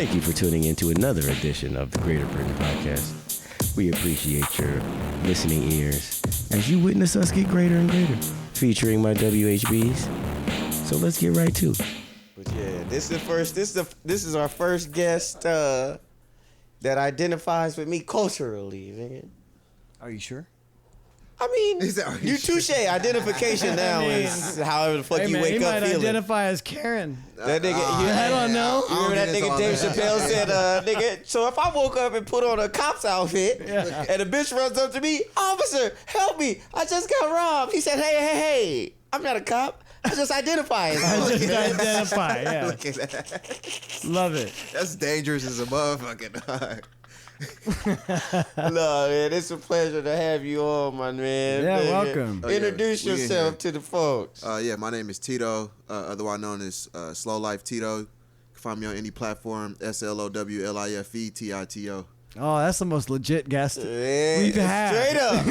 Thank you for tuning in to another edition of the Greater Britton Podcast. We appreciate your listening ears as you witness us get greater and greater, featuring my WHBs. So let's get right to it. But yeah, this is our first guest that identifies with me culturally, man. Are you sure? I mean, you touche. Identification now is however the fuck you wake up feeling. He might identify as Karen. That nigga, I don't know. You remember that nigga Dave Chappelle said, nigga, so if I woke up and put on a cop's outfit and a bitch runs up to me, officer, help me, I just got robbed. He said, hey, I'm not a cop. I just identify as I just identify, yeah. Look at that. Love it. That's dangerous as a motherfucking dog. No, man, it's a pleasure to have you on, my man. Yeah, man. welcome. Introduce yourself to the folks. Yeah, my name is Tito, otherwise known as Slow Life Tito. You can find me on any platform, SLOWLIFE Oh, that's the most legit guest we've had. Straight up.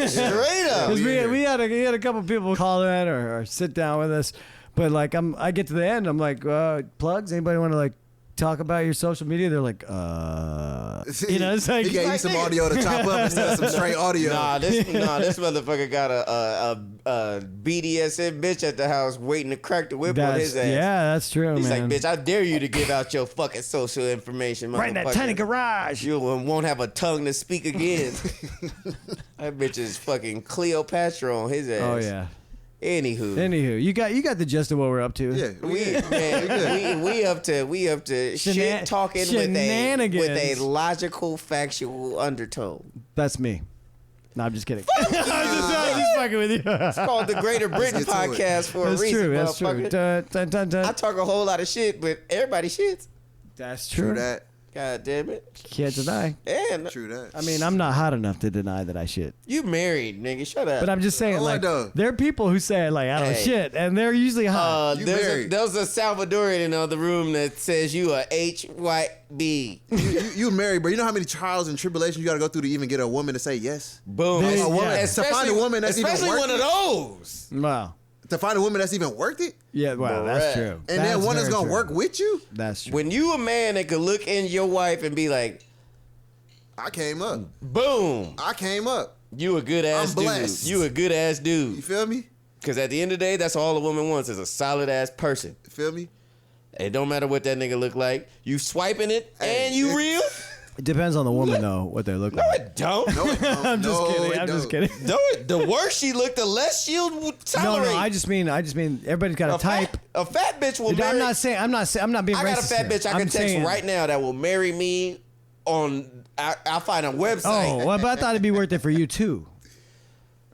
Because we had a couple people call in or sit down with us, but like I get to the end, I'm like, plugs. Anybody want to like talk about your social media? They're like, it's like he gave you some audio to chop up instead of some straight audio. This motherfucker got a BDSM bitch at the house waiting to crack the whip on his ass. Yeah, that's true. He's man. like, bitch, I dare you to give out your fucking social information, right in that tiny garage. You won't have a tongue to speak again. That bitch is fucking Cleopatra on his ass. Oh yeah. Anywho, you got the gist of what we're up to. Yeah, we up to shit talking with a logical, factual undertone. That's me. No, I'm just kidding. I'm just fucking with you. It's called the Greater Britain Podcast for a reason. That's true. Dun, dun, dun. I talk a whole lot of shit, but everybody shits. That's true. True that. God damn it. Can't deny. And True that. I mean, I'm not hot enough to deny that I shit. You married, nigga. Shut up. But I'm just saying, like, there are people who say, like, I don't shit, and they're usually hot. There's a Salvadorian in the other room that says you are HYB. You married, bro. You know how many trials and tribulations you got to go through to even get a woman to say yes? Boom. A woman, yeah. to find a woman that's even worth especially one it. of those. Wow. To find a woman that's even worth it? Yeah, well, that's true. And then one that's going to work with you? That's true. When you a man that could look in your wife and be like, I came up. Boom. I came up. You a good ass I'm dude. blessed. You a good ass dude. You feel me? Because at the end of the day, that's all a woman wants is a solid ass person. You feel me? It don't matter what that nigga look like. You swiping it and you real? It depends on the woman, though, what they look No, like. it don't. No, it don't. I'm just kidding. it Just don't. kidding. No, the worse she look, the less she'll tolerate. No, I just mean everybody's got a type. A fat bitch will marry. I'm not being racist. I got a fat here. bitch I can text right now that will marry me on. I'll find a website. Oh, well, but I thought it'd be worth it for you too.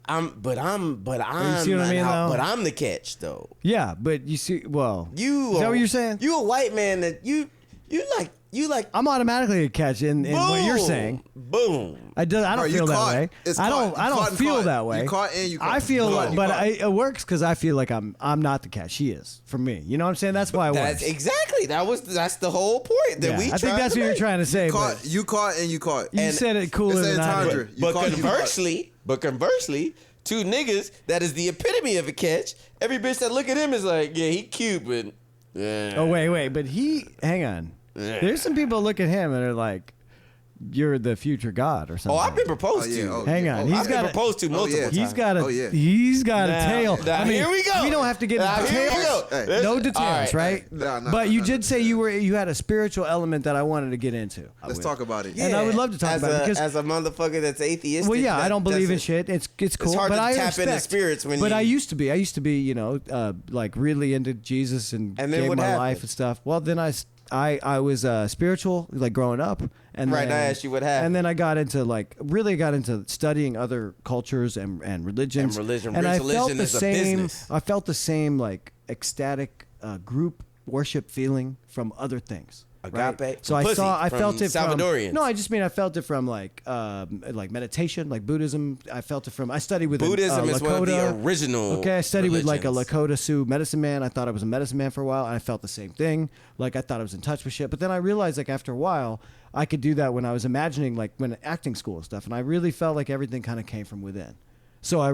But I'm. You see what I mean, though? But I'm the catch, though. Yeah, but you see, well, You is that what you're saying? You a white man that you like. I'm automatically a catch in what you're saying. Boom. I don't feel that way. I don't feel that way. You caught and you caught. I feel like, but it works because I feel like I'm not the catch. She is for me. You know what I'm saying? That's why it works. Exactly. That's the whole point that we. I think that's what you're trying to say. You caught and you caught. You said it cooler than I did. But conversely, two niggas that is the epitome of a catch. Every bitch that look at him is like, yeah, he cute, but. Oh wait, but hang on. There's some people look at him and are like, you're the future god or something. Oh, I've been proposed to. Hang on. I've been proposed to multiple times. He's got a tail. I mean, here we go. We don't have to get into details. Hey. No details, right? No, but you did say you had a spiritual element that I wanted to get into. Let's talk about it. Yeah. And I would love to talk about it because as a motherfucker that's atheistic. Well, yeah, I don't believe in shit. It's cool. It's hard but to I tap respect. into spirits when. But I used to be, you know, like really into Jesus and then gave what my happened? life and stuff. Well, then I was spiritual, like growing up, and right. Then, I asked you what happened, and then I got into studying other cultures and religions. And religion I felt religion the is a same. business. I felt the same like ecstatic group worship feeling from other things. Agape. Right? So Pussy I from felt it Salvadorians. from. No, I just mean I felt it from like meditation, like Buddhism. I felt it from. I studied with Buddhism is one of the original. Okay, I studied with like a religions. Lakota Sioux medicine man. I thought I was a medicine man for a while, and I felt the same thing. Like I thought I was in touch with shit, but then I realized like after a while, I could do that when I was imagining like when acting school and stuff, and I really felt like everything kind of came from within. So I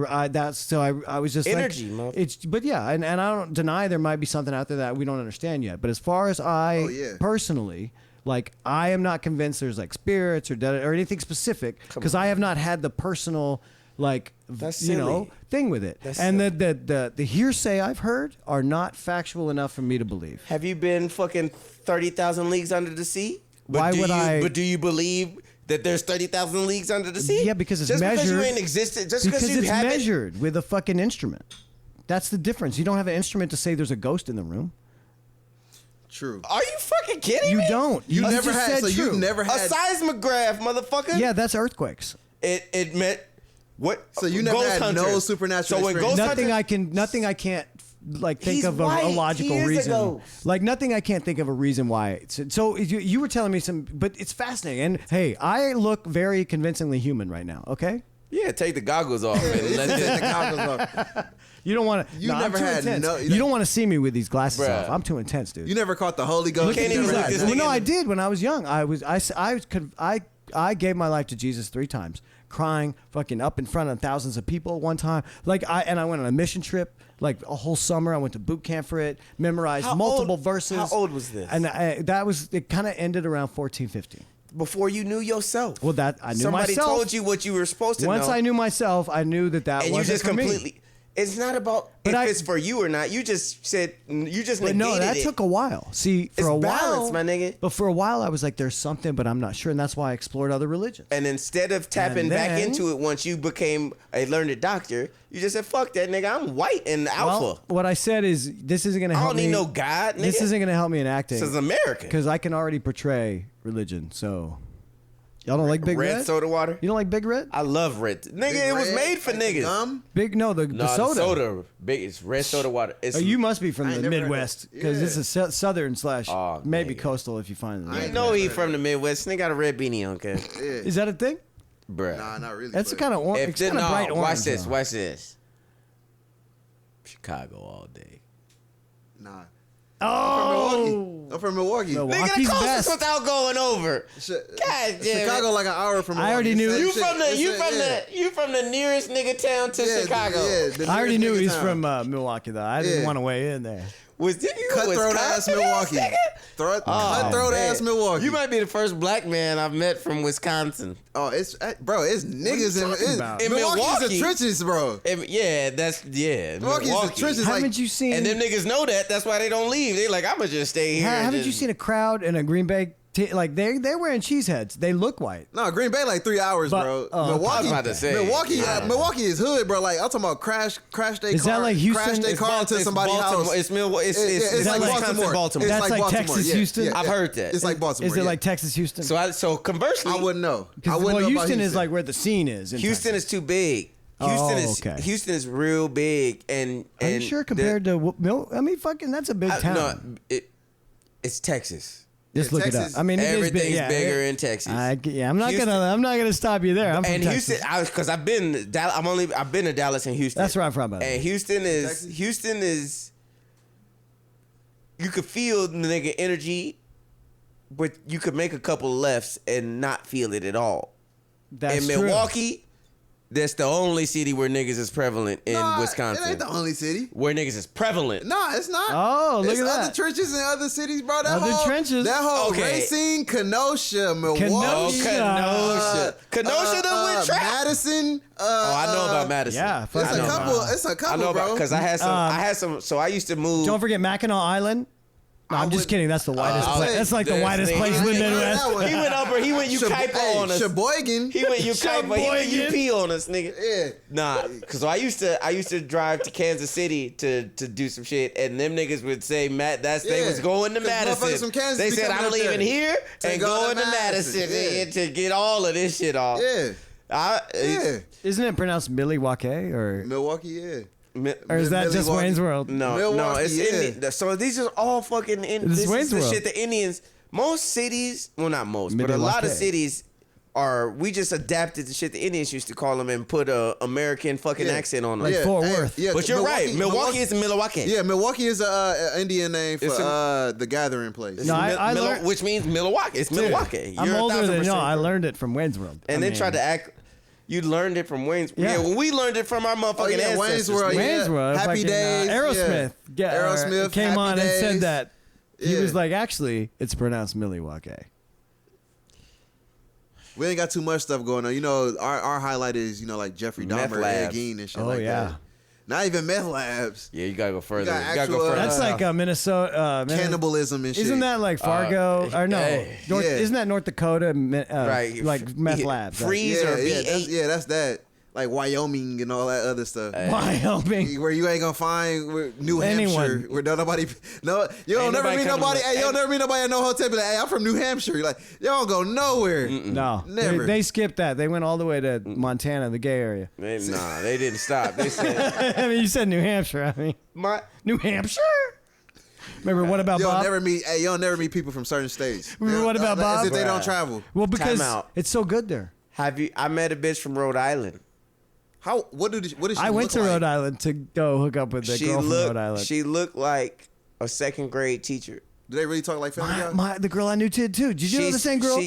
was just energy, like, but yeah, and I don't deny there might be something out there that we don't understand yet. But as far as I personally Like, I am not convinced there's like spirits or anything specific because I have not had the personal That's you know silly. thing with it. That's And the hearsay I've heard are not factual enough for me to believe. Have you been fucking 30,000 leagues under the sea? Why would I- But do you believe that there's 30,000 leagues under the sea? Yeah, because it's just measured. because you ain't existed. Just Because because you it's haven't. measured with a fucking instrument. That's the difference. You don't have an instrument to say there's a ghost in the room. True. Are you fucking kidding You me? don't. You never just had. said So true. you've never A had. seismograph, motherfucker. Yeah, that's earthquakes. It meant what? So you never Ghost had no hunters. supernatural So when experience? ghost Nothing I can't like think He's of a white. logical He is a reason. ghost. Like nothing I can't think of a reason why. So you were telling me but it's fascinating. And hey, I look very convincingly human right now. Okay. Yeah, take the goggles off and let Take the this. goggles off. You don't want to. You never had no- You don't want to see me with these glasses Bruh. off. I'm too intense, dude. You never caught the Holy Ghost. Look can't at even these look eyes. this Well, nigga no, in I the- did when I was young. I gave my life to Jesus 3 times, crying, fucking up in front of thousands of people one time. I went on a mission trip, like a whole summer. I went to boot camp for it, memorized How multiple old- verses. how old was this? And it kind of ended around 14, 15. Before you knew yourself. Well, I knew Somebody myself. told you what you were supposed to Once know. I knew myself, I knew that and you wasn't just for me. completely. It's not about But if it's for you or not. You just said you just But negated no, that it. took a while. See, for It's a balance, while, my nigga. But for a while, I was like, "There's something," but I'm not sure, and that's why I explored other religions. And instead of tapping And back then- into it once you became a learned doctor, you just said, "Fuck that nigga, I'm white and alpha. Well, what I said is, this isn't going to I help don't me. need no God, nigga. This isn't going to help me in acting This is American." because I can already portray religion. So, y'all don't like Big Red? Red soda water. You don't like Big Red? I love red. Nigga, Big it was Red, made for like the niggas. gum? Big no, the No, soda. the soda. Big, it's red soda water. It's, Oh, you must be from I the ain't never heard Midwest of- because yeah. this is southern / Oh, maybe nigga. coastal if you find I it. know he from the Midwest. Nigga got a red beanie on, kid. Yeah. Is that a thing? Bruh. Nah, not really. That's but- kind of If it's the, kind of no, bright orange. watch this. though. Watch this. Chicago all day. Nah. Oh, I'm from Milwaukee. Milwaukee. Nigga, the Rocky's coast best. without going over. God damn it. Chicago like an hour from Milwaukee. I already knew- Same You shit. from the It's you from the nearest nigga town to yeah, Chicago. Yeah, the I already nearest knew nigga he's town. from Milwaukee though. I didn't Yeah. want to weigh in there. Was you Cutthroat ass Wisconsin Milwaukee. nigga? Cutthroat man. ass Milwaukee. You might be the first black man I've met from Wisconsin. Oh, it's niggas talking about? In Milwaukee's Milwaukee. the trenches, bro. Yeah, Milwaukee's Milwaukee's the trenches. Like, Haven't you seen? And them niggas know that. That's why they don't leave. They like, I'ma just stay here. and Haven't just- you seen a crowd in a Green Bay? Like they're wearing cheese heads. They look white. no, Green Bay like 3 hours, But- bro. oh, I was Milwaukee, about to say. Milwaukee is hood, bro. Like I'm talking about crash their Is car, that like Houston? crash their It's car into somebody's Baltimore. house. It's Milwaukee. It's It's like Wisconsin, Baltimore. That's like Baltimore. Texas, Yeah, Houston? yeah, I've yeah. heard that. It's like Baltimore. Is it yeah. like Texas, Houston? So conversely, I wouldn't know. I Well, wouldn't know about Houston is like where the scene is. In Houston Texas. is too big. Oh, okay. Houston is real big, and Are you sure compared to? I mean, fucking, that's a big town. No, it's Texas. Just Yeah, look it Texas- up. I mean, it is big. Everything's Yeah, bigger it- in Texas. I'm not Houston- gonna. I'm not gonna stop you there. I'm from And Texas. Houston, because I've been to Dallas and Houston. That's where I'm from, by the way. And Houston is. You could feel the nigga energy, but you could make a couple lefts and not feel it at all. That's in true. Milwaukee, that's the only city where niggas is prevalent in Nah, Wisconsin. It ain't the only city. Where niggas is prevalent. No, it's not. Oh, look it's at other that. trenches in other cities, bro. That Other whole, trenches. That whole Okay. Racine, Kenosha, Milwaukee, Kenosha. Kenosha done with trap. Madison. Oh, I know about Madison. Yeah, fuck It's I a know couple. about- It's a couple, I know about bro. because I had some. So I used to move. Don't forget Mackinac Island. No, I'm just would- kidding. That's the whitest I'll place. say That's like the this whitest nigga- place in the he- Midwest. that one. He went over. He went Ukaipa on us. Sheboygan. He went Ukaipa. He went Sheboygan. UP on us, nigga. Yeah. Nah, cause I used to drive to Kansas City to do some shit, and them niggas would say, "Matt, they Yeah, was going to 'cause motherfuckers Madison." from Kansas They be said, coming "I'm up there leaving here to and go to going to Madison Madison, yeah. and to get all of this shit off." Yeah. Yeah. Isn't it pronounced Milwaukee or Milwaukee, yeah. or is that just Milwaukee. Wayne's World? No, Milwaukee, it's yeah. Indian. So these are all fucking. This is Wayne's the World. shit the Indians. Most cities, well, not most, but a lot of Milwaukee. cities are. We just adapted the shit the Indians used to call them and put a American fucking Yeah. accent on them. Like Fort Worth. But you're right. Milwaukee is Milwaukee. Yeah, Milwaukee is a Indian name for It's the gathering place. No, I learned- which means Milwaukee. It's Milwaukee. I'm You're older than 1,000% I learned it from Wayne's World. And I then mean, tried to act. You learned it from Wayne's. Yeah. Yeah, well, we learned it from our motherfucking Oh, yeah, ancestors. Wayne's World, Wayne's yeah. World. Happy fucking, Days, Aerosmith. yeah. Aerosmith, came Happy on and Days. said that. He Yeah. was like, actually, it's pronounced Milwaukee. We ain't got too much stuff going on. You know, our highlight is, you know, like Jeffrey Meth Dahmer, Ed labs. Gein and shit Oh, like yeah. that. Not even meth labs. Yeah, you gotta go further. got You gotta actual, go further. That's like Minnesota. Cannibalism and shit. Isn't that like Fargo? or no, hey, North, yeah. isn't that North Dakota? Right. Like meth labs. right? Freeze or V8. that's that. Like Wyoming and all that other stuff. Wyoming. Where you ain't gonna find New Anyone. Hampshire, where nobody, no, you don't Ain't never nobody meet come to nobody. the- Hey, you'll never meet nobody at no hotel. Be like, hey, I'm from New Hampshire. You're like, you don't go nowhere. No, Never. They skipped that. They went all the way to Montana, the gay area. Nah, they didn't stop. They said, I mean, you said New Hampshire. I mean, New Hampshire. Remember what about You'll Bob? you'll never meet people from certain states. Remember what about Bob? As if they don't Bruh. travel. Well, because Time out. it's so good there. I met a bitch from Rhode Island. What did she I went look to like? Rhode Island to go hook up with the girl from Rhode Island. She looked like a second grade teacher. Do they really talk like Family Guy? The girl I knew too. Did you know the same girl?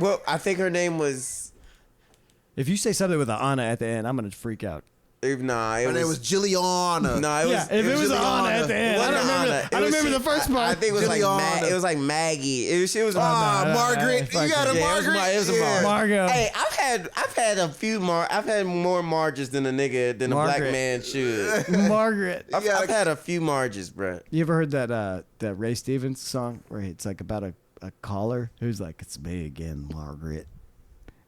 Well, I think her name was. If you say something with an Anna at the end, I'm gonna freak out. Nah, Her name was Jilliana. No, it Yeah, was. if it was an Anna at the end, I don't remember. I don't remember the first part. I think it was like Juliana. it was like Maggie. She was. Margaret. You got a Margaret? It was a Margaret. Margot. Hey, I've had a few more. I've had more Marges than a nigga than a black Margaret. man should. Margaret. I've had a few Marges, bro. You ever heard that Ray Stevens song where it's like about a caller who's like, "It's me again, Margaret.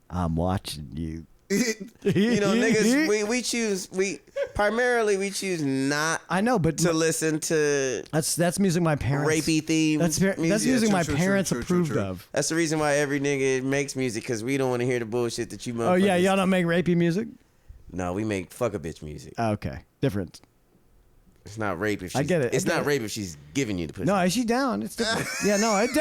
I'm watching you." You know, niggas, we choose not I know, but to listen to that's music my parents rapey themes. That's music my true, parents true, approved true. of. That's the reason why every nigga makes music, because we don't want to hear the bullshit that you motherfuckers. Oh yeah, y'all don't make rapey music? No, we make fuck a bitch music. Oh, okay, different. It's not rape if she's, I get it. It's I get not it. rape if she's giving you the pussy. No, is she down? It's different. Yeah, no, it's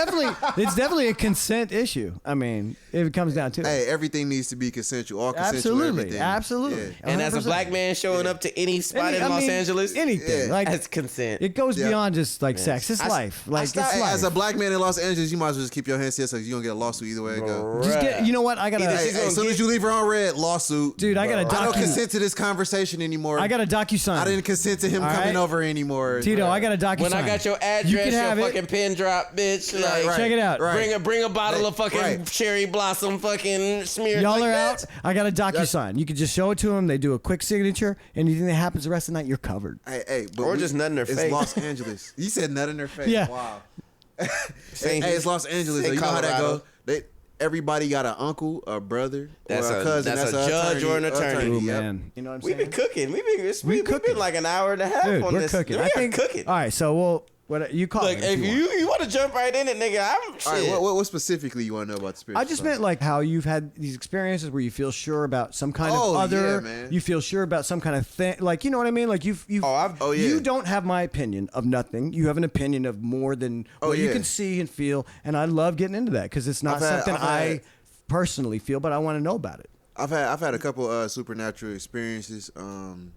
definitely a consent issue. I mean, if it comes down to it. Hey, everything needs to be consensual. All consensual. Absolutely, everything. absolutely. Yeah. And as a 100%. black man showing up to any spot in I Los mean, Angeles, anything Yeah. like that's consent. it goes Yeah. beyond just like sex. It's I- life. I Like it's stopped- Hey, life. as a black man in Los Angeles, you might as well just keep your hands to yourself. You don't get a lawsuit either way it go. Just get. You know what? I gotta. Either Hey, she's hey, gonna as soon get- as you leave her on red, lawsuit. Dude, I got a I don't docu. consent to this conversation anymore. I got a docu-sign. I didn't consent to him All coming right. over anymore. Tito, I got a docu-sign. when I got your address, You can your have it. fucking pin drop, bitch. Like, right. Check it out. Right. bring a bottle of fucking Right. cherry blossom fucking smear. Y'all like are that. out. I got a docu-sign. You can just show it to them. They do a quick signature. Anything that happens the rest of the night, you're covered. Hey, but Or just nut in her it's face. Los Angeles. You said nut in her face. Yeah. Wow. Say- Hey, it's Los Angeles. say Though. You know how that Colorado. goes. Everybody got an uncle, a brother, That's or a a- cousin. that's a an judge or an attorney. Oh Yep. man, you know what I'm We've saying? been cooking. We've been cooking. like an hour and a half Dude, on we're this. cooking. We I are think cooking. All right, so what you call Look, it? if want. you want to jump right in it, nigga, I'm shit. All right, what specifically you want to know about the spiritual I just side? meant like how you've had these experiences where you feel sure about some kind Oh, of other. yeah, man. You feel sure about some kind of thing. Like you know what I mean? Like you've. Oh, yeah. You don't have my opinion of nothing. You have an opinion of more than what you yeah. can see and feel. And I love getting into that because it's not I've had- something I've I had- personally feel, but I want to know about it. I've had a couple supernatural experiences.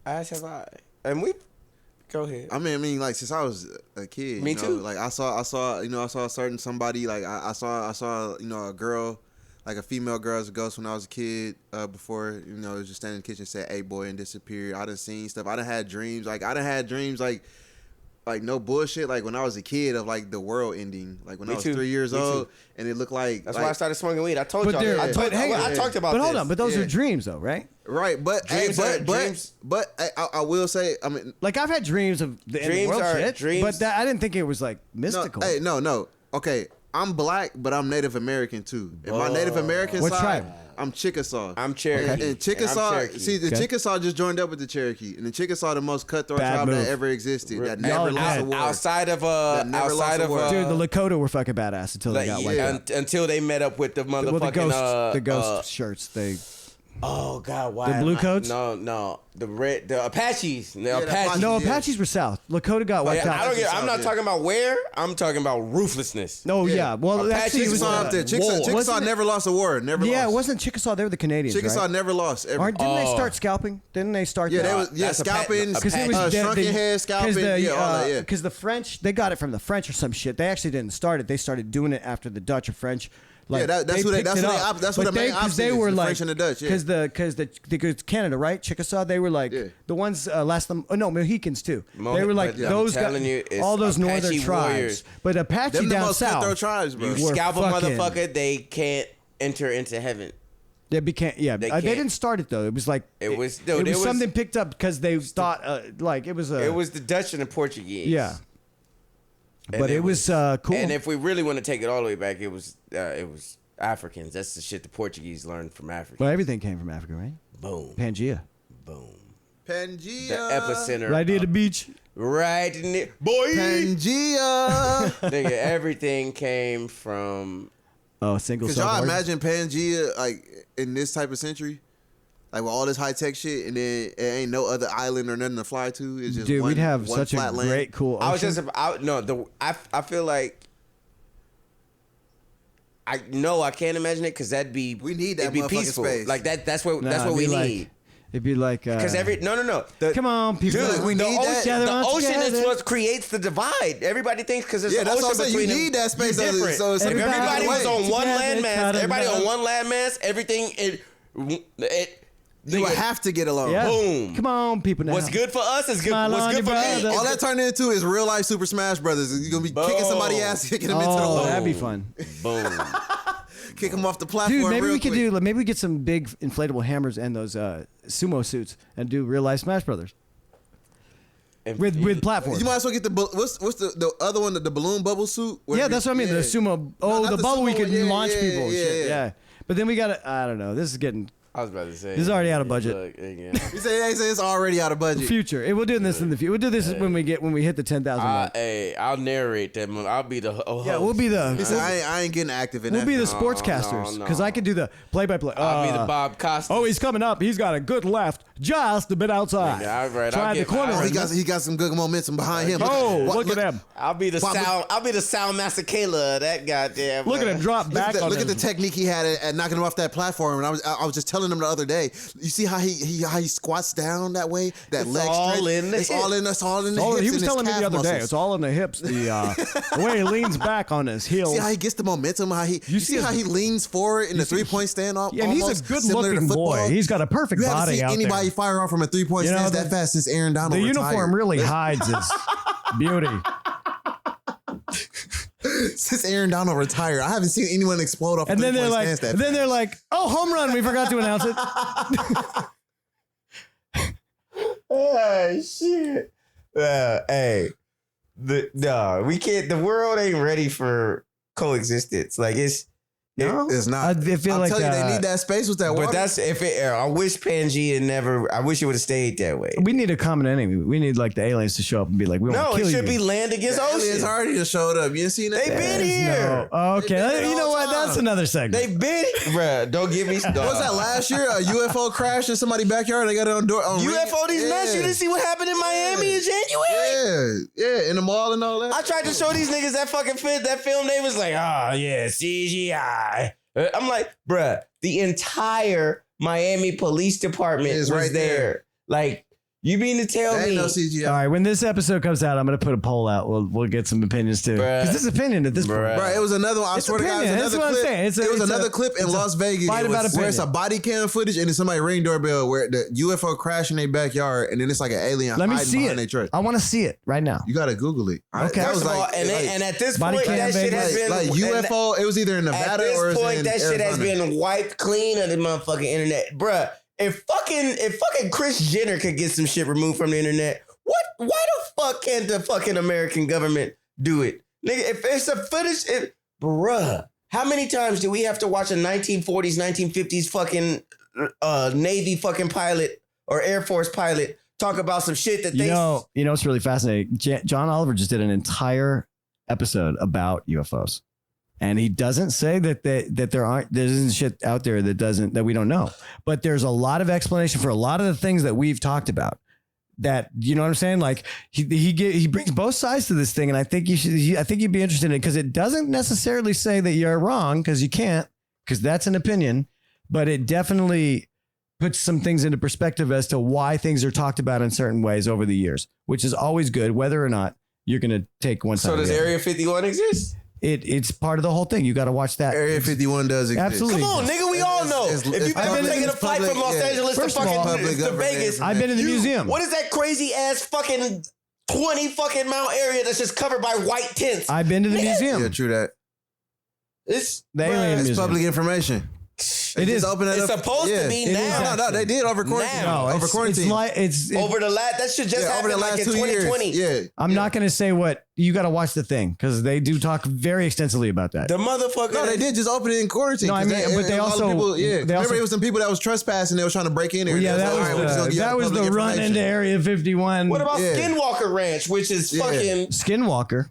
As have I. And we. Go ahead. I mean, like since I was a kid. Me you know, too. Like I saw a certain somebody. Like I saw a girl, like a female girl as a ghost when I was a kid. Before it was just standing in the kitchen, said "Hey boy" and disappeared. I done seen stuff. I done had dreams. Like like no bullshit. Like when I was a kid of like the world ending. Like when Me I was too. 3 years Me too. old, and it looked like That's like, why I started smoking weed. I told But y'all. there- that. but hang on. I talked about But this. hold on, but those Yeah. are dreams though, right? right. But Dreams but I will say. I mean, Like I've had dreams of the end of the Dreams world are- shit, dreams- but I didn't think it was like mystical. No. Okay, I'm black, but I'm Native American too. And my Native American What side, tribe? I'm Chickasaw. I'm Cherokee. And Chickasaw, I'm Cherokee. see, the Okay. Chickasaw just joined up with the Cherokee, and the Chickasaw the most cutthroat Bad tribe move. that ever existed, that Y'all never are lost a dead. war. Outside of That never lost a war. Dude, the Lakota were fucking badass until they got yeah, wiped out. until they met up with the motherfucking Well, the ghost shirts. They oh god, why The am blue I- coats? No, the Apaches. The the Apaches. Apaches. no Yeah. Apaches were south. Lakota got wiped Yeah, I out. don't get. I'm not Yeah. talking about where. I'm talking about ruthlessness. No, yeah. Well, Apaches actually, it was Chickasaw up there. Chickasaw Wasn't it- never lost a war. Never Yeah, it lost. wasn't Chickasaw. They were the Canadians, Chickasaw right? never lost. Ever. Didn't they Oh. start scalping? Didn't they start? Yeah, that? they was That's a scalping, pat- Because it was Apache. shrunken head scalping, all that. Yeah. Because the French, they got it from the French or some shit. They actually didn't start it. They started doing it after the Dutch or French. Like, Yeah, that's who they- picked that's it who they up. op- that's who But the main they- 'cause opposite they is, were the like French and the Dutch, yeah. because Canada, right? Chickasaw, they were like Yeah. the ones Mohicans too. They were like But I'm those telling you, it's all those northern Apache tribes. warriors. But Apache Them the down most south. cutthroat tribes, bro. You were scalp a fucking- motherfucker, they can't enter into heaven. They became they can't. didn't start it though. It was like It was something picked up because they thought like it was it was the Dutch and the Portuguese. Yeah. But it was cool. And if we really want to take it all the way back, it was Africans. That's the shit the Portuguese learned from Africa. Well, everything came from Africa, right? Boom. Pangea. Boom. Pangea. The epicenter. Right near the beach. Right in it. Boy. Pangea. Nigga, everything came from... Oh, single Could cell. y'all organ. imagine Pangea like in this type of century? Like with all this high tech shit, and then it ain't no other island or nothing to fly to. It's just Dude, one, we'd have one such a flat land. great, cool ocean. I was just about... I feel like... I can't imagine it because that'd be... We need that it'd be motherfucking peaceful. space. Like that's what It'd we be like- need. It'd be like... Because no. Come on, people. Dude, we the need that. ocean, the Together, ocean is together. what creates the divide. Everybody thinks because there's Yeah, an that's what ocean I'm saying. between You them, need that space. you're different. So it's If like everybody was on one Together, landmass, everybody together. on one landmass, everything you would have to get along. Yeah. boom. Come on, people. Now. What's good for us is good. Smile What's on good your for me. brother. All that turned into is real life Super Smash Brothers. You're gonna be kicking somebody ass, kicking them into the Oh, wall, that'd be fun. Boom. kick them off the platform. Dude, maybe real we could quick. maybe we get some big inflatable hammers and those sumo suits and do real life Smash Brothers with platforms. You might as well get what's the other one, the balloon bubble suit? Yeah, that's what I mean. The sumo. Oh, not the the bubble we sumo could one. Yeah, launch yeah, people. yeah, Shit, yeah. yeah. But then we got to. I don't know. This is getting I was about to say. This is already out of budget. Look, again. You say it's already out of budget. future. We'll do this in the future. We'll do this when we hit the 10,000 mark. Hey, I'll narrate that. I'll be the host. Yeah, we'll be the. Listen, I ain't getting active in We'll that. be the now. sportscasters because I could do the play-by-play. I'll be the Bob Costas. Oh, he's coming up. He's got a good left, just a bit outside. Yeah, all right, Tried I'll the get- corner. Oh, he got some good momentum behind him. Oh, look at him. I'll be the Bob- sound. I'll be the sound Masakela of that goddamn. Look at him drop back on Look at him. the technique he had at knocking him off that platform. And I was just telling him the other day. You see how he squats down that way? That It's leg all straight? in the It's hip. all in. It's all in the Oh, hips. he and was his telling me the calf other day. muscles. It's all in the hips. The way he leans back on his heels. See how he gets the momentum? How you see his- how he leans forward in the 3-point stand? Yeah, and he's a almost good similar to looking boy. football? He's got a perfect You haven't body seen out anybody there. fire off from a 3-point You know, stance that fast since Aaron Donald The retired. uniform really hides his beauty. Since Aaron Donald retired, I haven't seen anyone explode off. And a then they're 3-point like, stance that and then fast. they're like, oh, home run. We forgot to announce it. Oh shit. Hey, we can't. The world ain't ready for coexistence. Like it's. It's not. I feel I'm like telling you, they need that space with that water. But that's if it. I wish Pangea never. I wish it would have stayed that way. We need a common enemy. We need like the aliens to show up and be like, we want No, to kill it you. should be land against the aliens ocean. already just showed up. You seen that? They been here. No. Oh, okay. They've been You know all what? time. That's another segment. They been, bruh. Don't give me. What was that last year? A UFO crashed in somebody's backyard. They got it on door. On UFO these mess. You didn't see what happened in Miami in January. Yeah, in the mall and all that. I tried to show these niggas that fucking that film. They was like, oh yeah, CGI. I'm like, bruh, the entire Miami Police Department Is was right there. there. Like, you mean to tell That me? ain't no CGI. All right, when this episode comes out, I'm going to put a poll out. We'll get some opinions too. Bruh. Because this is opinion at this point. Bruh. Bro, it was another one. I It's swear to God, it opinion. was That's another what I'm clip. saying. It was another clip in Las Vegas fight about where it's a opinion. body cam footage and it's somebody ring doorbell where the UFO crashed in their backyard and then it's like an alien Let me hiding see behind their it. truck. I want to see it right now. You gotta Google it. Okay. That First was of all, like, and at this Body point, cam that shit has Vegas. been like UFO. It was either in At Nevada this or it was point, in that shit has Arizona. been wiped clean of the motherfucking internet, bruh. If fucking Kris Jenner could get some shit removed from the internet, why the fuck can't the fucking American government do it, nigga? If it's a footage, bruh, how many times do we have to watch a 1940s, 1950s fucking Navy fucking pilot or Air Force pilot talk about some shit that You they know, it's really fascinating. John Oliver just did an entire episode about UFOs. And he doesn't say that there isn't shit out there that we don't know. But there's a lot of explanation for a lot of the things that we've talked about. That, you know what I'm saying? Like he brings both sides to this thing, and I think you'd be interested in it because it doesn't necessarily say that you're wrong because you can't, because that's an opinion, but it definitely puts some things into perspective as to why things are talked about in certain ways over the years, which is always good, whether or not you're going to take one side. So or does the other. Area 51 exist? It's part of the whole thing. You got to watch that. Area 51 does exist. Absolutely. Come on, nigga, we all know. it's If you've public- ever taken a it's flight public, from Los yeah. Angeles to First of all, fucking public to government Vegas, I've been in the museum. what is that crazy ass fucking 20 fucking mile area that's just covered by white tents? I've been to the museum. Yeah, true that. It's The alien It's museum. public information. It is. Open it It's up. supposed to be It now. is No, they did over quarantine. Now. No, over quarantine. it's Over the last, that should just over happen the like last in 2 2020. years. Yeah. I'm not going to say what you got to watch the thing because they do talk very extensively about that. The motherfucker. No, they did just open it in quarantine. No, I 'cause mean, but they all the also- people, they remember also- it was some people that was trespassing. They was trying to break in there. Yeah, They that like, was "All right, we're just gonna give you the public run information." into Area 51. What about Yeah. Skinwalker Ranch, which is Yeah. fucking Skinwalker?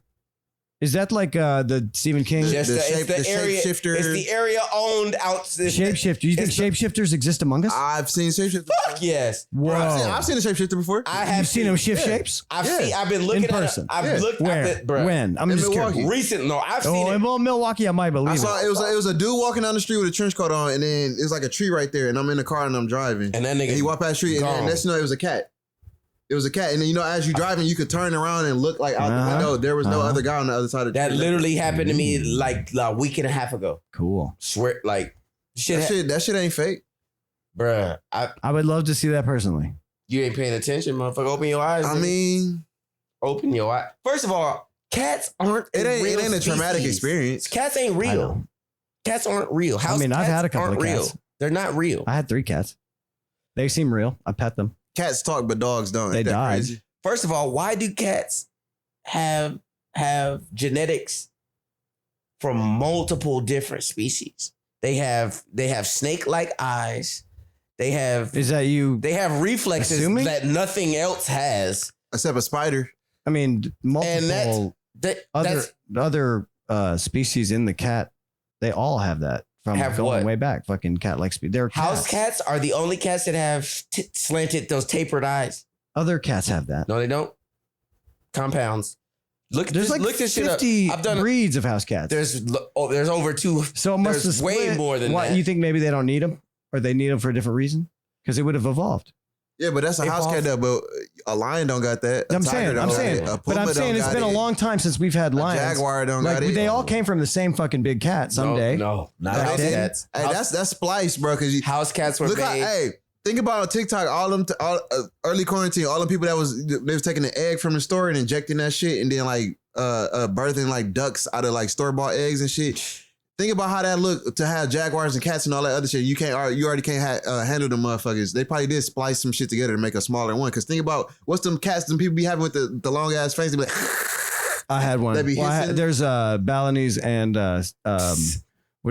Is that like the Stephen King just The the, shape- it's the the area. shapeshifter. It's the area owned out. shapeshifter? You think it's the- shapeshifters exist among us? I've seen shapeshifter. Fuck yes. Whoa. I've seen a shapeshifter before. I have You've seen them shift yeah. shapes? I've been looking In person? at it. Yeah. I've looked Where? at it, bro. When? I'm In just Milwaukee. curious. Recent, no, I've seen Oh, it. well, Milwaukee, I might believe I saw it. it was a dude walking down the street with a trench coat on, and then it was like a tree right there, and I'm in the car and I'm driving, And that nigga he walked past the street, and gone. then next you know it was a cat. It was a cat, and then as you driving, you could turn around and look like out the Uh-huh. window. There was no Uh-huh. other guy on the other side of the That tree. literally happened to me like a week and a half ago. Cool. Swear, like shit, That shit ain't fake. bruh. I would love to see that personally. You ain't paying attention, motherfucker. Open your eyes. I nigga. mean, Open your eyes. First of all, cats aren't. it ain't real a traumatic species. experience. Cats ain't I real. know. Cats aren't real. House mean, I've cats had a couple aren't of real. cats. They're not real. I had 3 cats. They seem real. I pet them. Cats talk, but dogs don't. They Ain't that died. crazy? First of all, why do cats have genetics from multiple different species? They have snake-like eyes. They have Is that you? reflexes Assuming? that nothing else has. Except a spider. I mean, multiple That's other species in the cat. They all have that from Have going what? way back. Fucking cat-like species. They're house cats are the only cats that have slanted those tapered eyes. Other cats have that. No, they don't. Compounds. There's like look this shit up. 50 I've done. breeds of house cats. There's over 2. So it must there's have way split. more than Why, that. You think maybe they don't need them, or they need them for a different reason? Because it would have evolved. Yeah, but that's a They house fall- cat though. But a lion don't got that. A I'm tiger saying, don't I'm got saying, it. A but puma I'm saying don't it's got been a it. long time since we've had A lions. jaguar don't Like got it. they all came from the same fucking big cat someday. No, not No, house they cats. Hey, that's spliced, bro. Because you House cats were look how. made. Hey, think about on TikTok. All them early quarantine. All the people they was taking the egg from the store and injecting that shit, and then like birthing like ducks out of like store bought eggs and shit. Think about how that look to have jaguars and cats and all that other shit. You already can't handle them motherfuckers. They probably did splice some shit together to make a smaller one. Because think about what's them cats them people be having with the long ass face. They be like, I had one. That'd be hissing. There's Balinese and what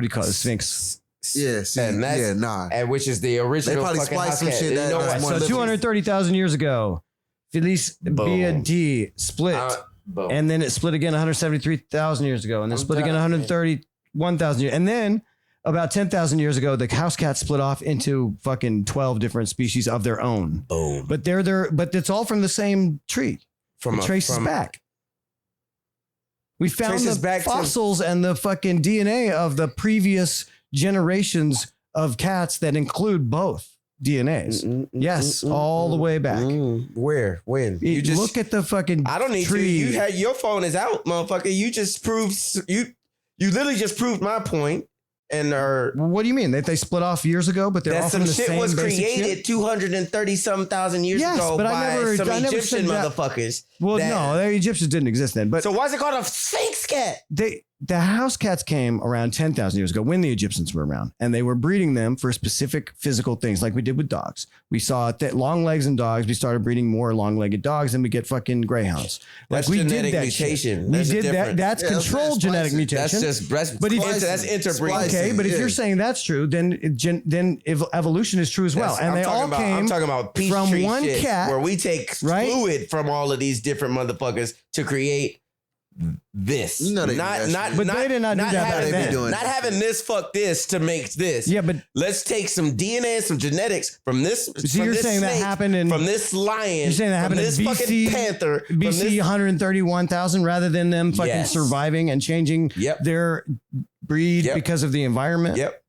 do you call it? Sphinx. yeah, see, And that's- yeah, nah. And which is the original They probably fucking spliced house some cat. shit You that- know that's what? more So living. 230,000 years ago, Felice Boom. B&D split. Boom. And then it split again 173,000 years ago. And then I'm split again done, 131,000 years. And then about 10,000 years ago, the house cat split off into fucking 12 different species of their own. Boom. But but it's all from the same tree. It traces back. We found Traces the back to- fossils and the fucking DNA of the previous generations of cats that include both DNAs. Yes, all the way back. Where? When? You just look at the fucking I don't need tree. to. You had your phone is out, motherfucker. You just proved you literally just proved my point. And What do you mean? That they split off years ago, but they're all that from some the shit same was basic created shit? 230-something thousand years Yes, ago but I by never- some I never Egyptian said that. motherfuckers. Well, that- no, the Egyptians didn't exist then. But So why is it called a Sphinx cat? the house cats came around 10,000 years ago when the Egyptians were around, and they were breeding them for specific physical things like we did with dogs. We saw long legs in dogs. We started breeding more long-legged dogs, and we get fucking greyhounds. That's we genetic did that shit. mutation. We There's a did that. difference. That's Yeah, that's controlled not genetic splicing. mutation. That's But if- that's interbreeding. Okay, but if Yeah. you're saying that's true, then evolution is true as well. That's- And I'm they talking all about, came I'm talking about peach from tree one shit, cat, where we take right? fluid from all of these different motherfuckers to create this. You know they do not that not shit. But not, they did not do that back having, then. doing not that. having this fuck this to make this. Yeah, but let's take some DNA and some genetics from this. So from you're this saying that snake, happened in- from this lion. you're saying that from happened in this BC, fucking panther. from BC this, 131,000 rather than them fucking Yes. surviving and changing Yep. their breed Yep. because of the environment. Yep.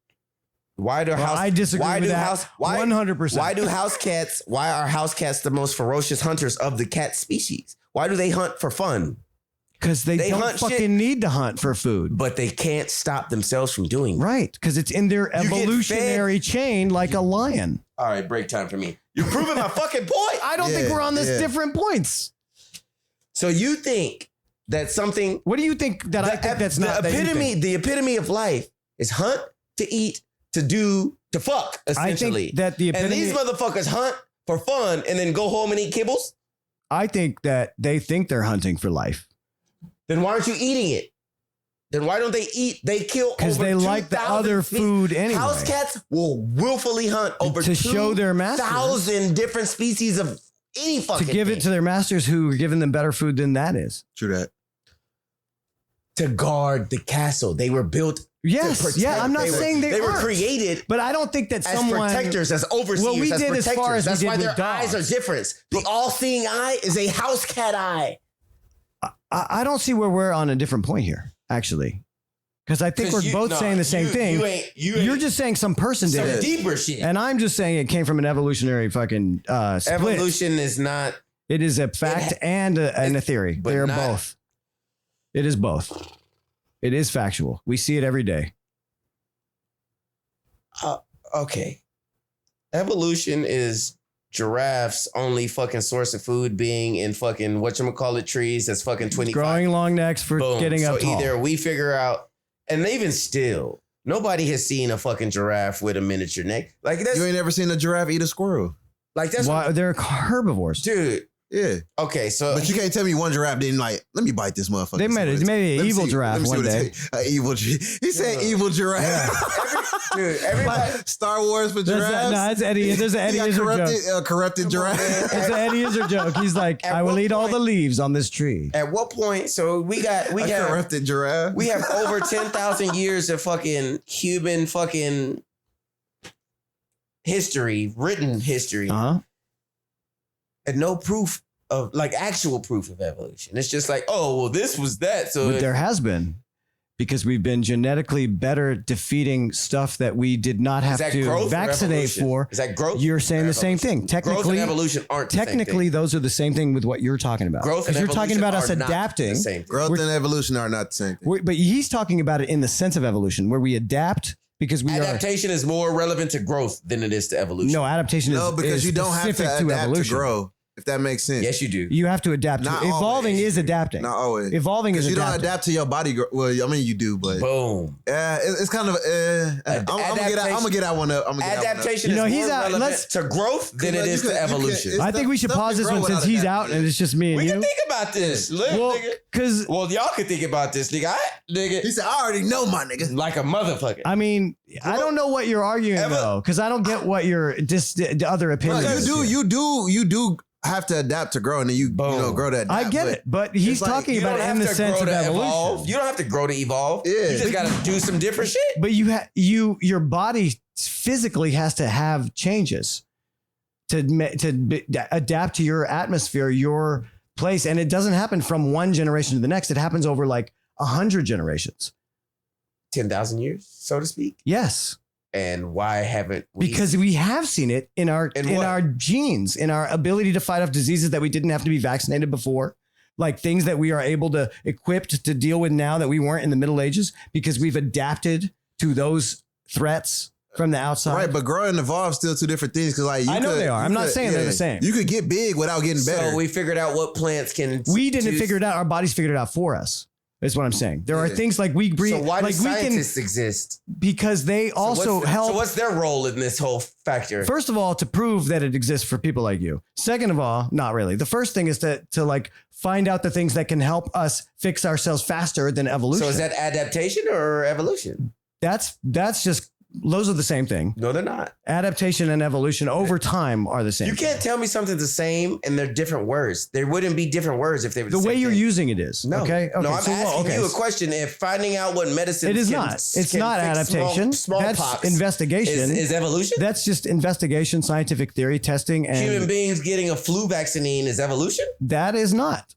Why do Well, house? I disagree why with do that house? Why 100%. Why do house cats? Why are house cats the most ferocious hunters of the cat species? Why do they hunt for fun? Because they don't hunt fucking shit. need to hunt for food. But they can't stop themselves from doing it. Right. Because it's in their get evolutionary chain like a lion. All right, break time for me. You're proving my fucking point. I don't think Yeah, we're on this yeah. different points. So you think that something What do you think that I think that's not the that you epitome think? the epitome of life is hunt to eat, to fuck, essentially. I think that the and epitome, these motherfuckers hunt for fun and then go home and eat kibbles. I think that they think they're hunting for life. Then why aren't you eating it? Then why don't they eat? They kill because they like the other food anyway. House cats will willfully hunt over to show their masters 2,000 different species of any fucking to give thing. it to their masters who are giving them better food than that is. True that. To guard the castle, they were built. Yes, yeah. I'm not saying they were created, but I don't think that as someone protectors, as overseers, well, we as did protectors. as far as that's we why did their with dogs. eyes are different. The all-seeing eye is a house cat eye. I don't see where we're on a different point here, actually. Because I think we're both saying the same thing. You're just saying some person did it. Deeper shit. And I'm just saying it came from an evolutionary fucking split. Evolution is not. It is a fact and a theory. They are both. It is both. It is factual. We see it every day. Okay. Evolution is giraffes' only fucking source of food being in fucking whatchamacallit trees that's fucking 25. Growing long necks for getting up tall. So either we figure out, and even still, nobody has seen a fucking giraffe with a miniature neck. Like that's, You ain't ever seen a giraffe eat a squirrel. Like that's why they're herbivores. Dude. Yeah. Okay, so but you can't tell me one giraffe didn't like. Let me bite this motherfucker. They made it. Maybe an evil giraffe one day. An evil. He said evil giraffe. Yeah. Dude, everybody. Star Wars for giraffes. No, it's Eddie. There's an Eddie Izzard joke. Corrupted giraffe. It's an Eddie Izzard joke. He's like, I will eat all the leaves on this tree. At what point? So we have corrupted giraffe. We have over 10,000 years of fucking human fucking history, written history. And no proof of like actual proof of evolution. It's just like, oh, well, this was that. So but there has been, because we've been genetically better defeating stuff that we did not have to vaccinate for. Is that growth? You're saying the same thing. Technically, growth and evolution aren't technically those are the same thing with what you're talking about. Growth and you're talking about us adapting. Growth and evolution are not the same thing. But he's talking about it in the sense of evolution, where we adapt. Because adaptation is more relevant to growth than it is to evolution. No, adaptation is because you don't have to adapt to grow. If that makes sense. Yes, you do. You have to adapt. Not evolving always. is adapting. Not always. Evolving is you adapting. don't adapt to your body. Well, I mean, you do, but boom. Yeah, it's kind of. I'm gonna get that one up. Adaptation is more relevant to growth than it is to evolution. I think we should pause this one since he's out and it's just me and you. We can think about this. Well, y'all can think about this, nigga. He said, I already know my nigga. Like a motherfucker. I mean, I don't know what you're arguing though, because I don't get what your the other opinion is. You do have to adapt to grow, and then you grow to adapt. I get it, but he's talking about it in the sense of evolution. You don't have to grow to evolve. Yeah. You just got to do some different shit. But your body physically has to have changes to adapt to your atmosphere, your place, and it doesn't happen from one generation to the next. It happens over like 100 generations, 10,000 years, so to speak. Yes. And why haven't we? Because we have seen it in our genes, in our ability to fight off diseases that we didn't have to be vaccinated before, like things that we are able to equipped to deal with now that we weren't in the Middle Ages, because we've adapted to those threats from the outside. Right, but grow and evolve still two different things. Because like I know they are. I'm not saying they're the same. You could get big without getting better. So we figured out what plants can. We didn't figure it out. Our bodies figured it out for us. Is what I'm saying. There are things like we breathe. So why like do scientists exist? Because they also help. So what's their role in this whole factor? First of all, to prove that it exists for people like you. Second of all, not really. The first thing is to like find out the things that can help us fix ourselves faster than evolution. So is that adaptation or evolution? That's just. Those are the same thing. No, they're not. Adaptation and evolution over time are the same. You can't tell me something's the same and they're different words. There wouldn't be different words if they were the same way you're thing. using it is. No. Okay. No, I'm asking you a question. If finding out what medicine it is not. It's not adaptation. That's investigation. Is evolution? That's just investigation, scientific theory, testing, and human beings getting a flu vaccine is evolution. That is not.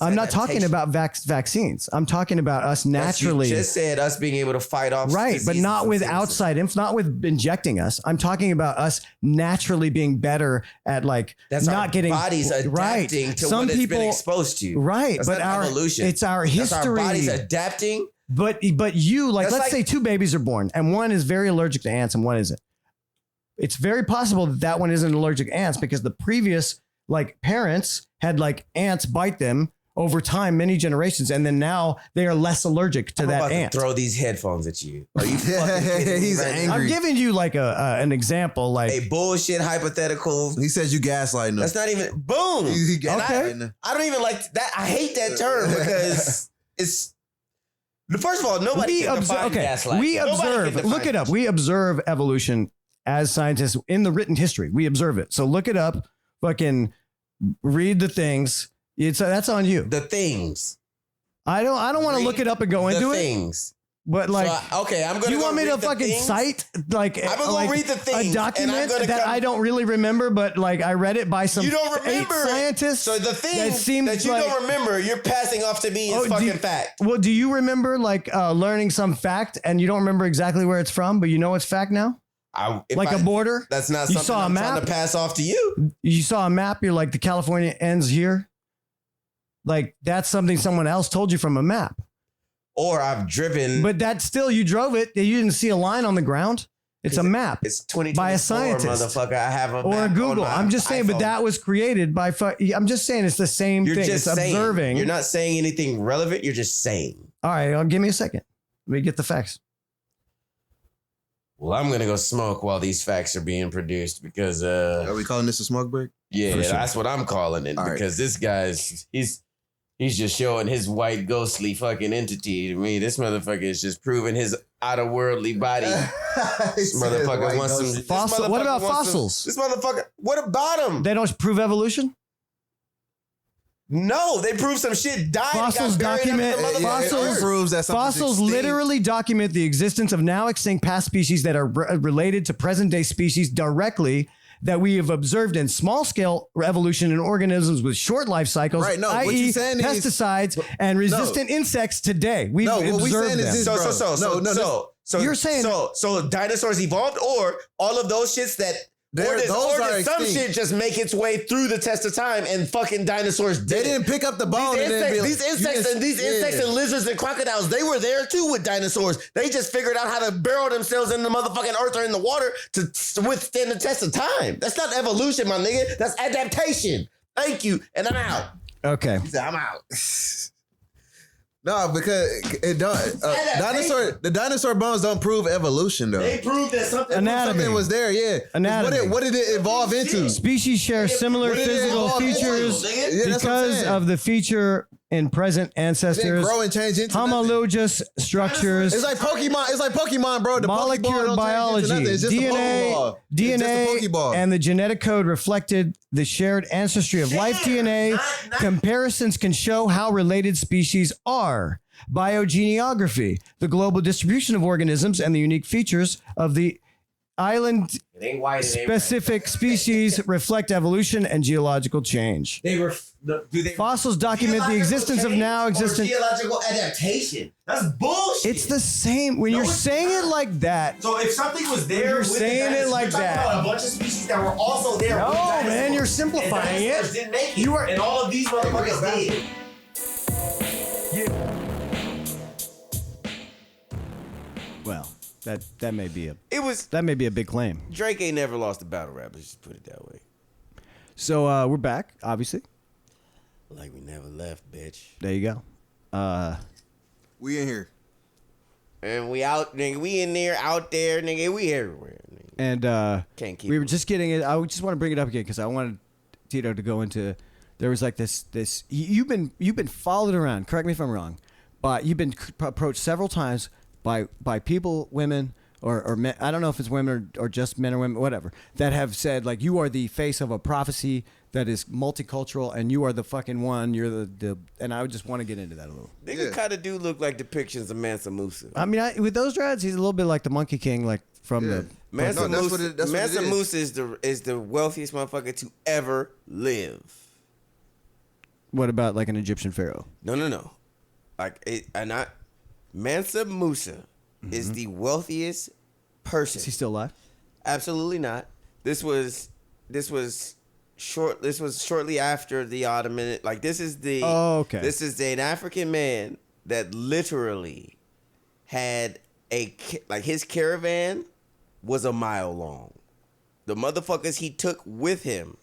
I'm not talking about vaccines. I'm talking about us naturally. You just said us being able to fight off. Right, but not with outside not with injecting us. I'm talking about us naturally being better at like that's not our getting bodies adapting to what it's been exposed to. Right, that's but not evolution. It's our history. That's our bodies adapting. But you let's say two babies are born and one is very allergic to ants and one isn't. It's very possible that one isn't allergic to ants because the previous like parents had like ants bite them. over time, many generations, and then now they are less allergic to I'm that about ant. to throw these headphones at you. Are you fucking kidding me He's right now? angry. I'm giving you like an example, like A bullshit hypothetical. He says you gaslighting him. That's not even boom. He And gaslighting him. I don't even like that. I hate that term because it's. First of all, nobody can define gaslight. we Nobody can observe. define Look it up. We observe evolution as scientists in the written history. We observe it. So look it up. Fucking read the things. That's on you. The things. I don't want to look it up and go into The it. things. But like, So, okay, I'm gonna. you go want me to read the fucking things. cite like I'm gonna like go read the things, a and document I'm gonna that come- I don't really remember, but like I read it by some You don't remember it. scientists. So the things seemed that you like, don't remember, you're passing off to me as fucking fact. Well, do you remember like learning some fact and you don't remember exactly where it's from, but you know it's fact now? A border? That's not You something saw a I'm trying map? to pass off to you. You saw a map. You're like the California ends here. Like that's something someone else told you from a map. Or I've driven. But that's still you drove it. You didn't see a line on the ground. It's a map. It's 2024, by a scientist, motherfucker. I have a or map a Google. on my I'm just saying, iPhone. but that was created by. I'm just saying it's the same You're thing. just It's saying. observing. You're not saying anything relevant. You're just saying. All right, give me a second. Let me get the facts. Well, I'm gonna go smoke while these facts are being produced because Are we calling this a smoke break? yeah, For sure. that's what I'm calling it. All right. Because this guy's he's just showing his white ghostly fucking entity to me. This motherfucker is just proving his outer worldly body. This motherfucker wants some. this Fossil. What motherfucker about wants some- fossils? This motherfucker. What about him? They don't prove evolution. No, they prove some shit died. Fossils and got buried document- under the yeah, motherfucking fossils- earth. proves that something's Fossils extinct. literally document the existence of now extinct past species that are related to present day species directly that we have observed in small scale evolution in organisms with short life cycles, Right, no, what i.e. you're saying is- pesticides and resistant insects today. We've No, what we observed saying is them. this- So You're saying- so dinosaurs evolved, or all of those shits that or Those are did some extinct. shit just make its way through the test of time and fucking dinosaurs did They it. didn't pick up the bone. These and then be like, insects and lizards and crocodiles, they were there too with dinosaurs. They just figured out how to burrow themselves in the motherfucking earth or in the water to withstand the test of time. That's not evolution, my nigga. That's adaptation. Thank you. And I'm out. Okay. He said, I'm out. No, because it don't. The dinosaur bones don't prove evolution though. They proved that something Anatomy. Something was there, yeah. Anatomy. What did it evolve into? Species share similar What did it physical evolve into? features Yeah, that's what I'm because saying. of the feature in present It didn't ancestors. grow and change into nothing. Homologous structures. It's like Pokemon. It's like Pokemon, bro. The Molecular Pokeball don't biology, change into nothing. It's just a DNA, Pokeball. It's just a DNA, Pokeball. and the genetic code reflected the shared ancestry of life DNA. Comparisons can show how related species are. Biogeneography, the global distribution of organisms and the unique features of the island It ain't white. It ain't specific species reflect evolution and geological change. They were. Do they Fossils document the existence of now existent. geological adaptation. That's bullshit. It's the same when you're it's saying it like that. So if something was there, You're with the saying it dinosaurs, like you're talking that. about a bunch of species that were also there. No, with dinosaurs. man, you're simplifying And dinosaurs it. Didn't make it. You are- and all of these motherfuckers did. Well, that may be It was a big claim. Drake ain't never lost a battle rap. Let's just put it that way. So we're back, obviously. Like we never left, bitch. There you go. We in here. And we out, nigga. We in there, out there, nigga. We everywhere. Nigga. And Can't keep. we were up. just getting it. I just want to bring it up again because I wanted Tito to go into. There was like this. You've been followed around. Correct me if I'm wrong, but you've been approached several times by people, women, or men. I don't know if it's women or just men or women, whatever, that have said like you are the face of a prophecy that is multicultural, and you are the fucking one. You're the. And I would just want to get into that a little. Nigga Yeah. kind of do look like depictions of Mansa Musa. I mean, with those dreads, he's a little bit like the Monkey King, like from Yeah. the. Mansa No, that's Musa, what it- that's what it Mansa is. Musa is the wealthiest motherfucker to ever live. What about like an Egyptian pharaoh? No. Mansa Musa is the wealthiest person. Is he still alive? Absolutely not. This was shortly after the Ottoman. Like this is the. Oh, okay. This is an African man that literally had his caravan was a mile long. The motherfuckers he took with him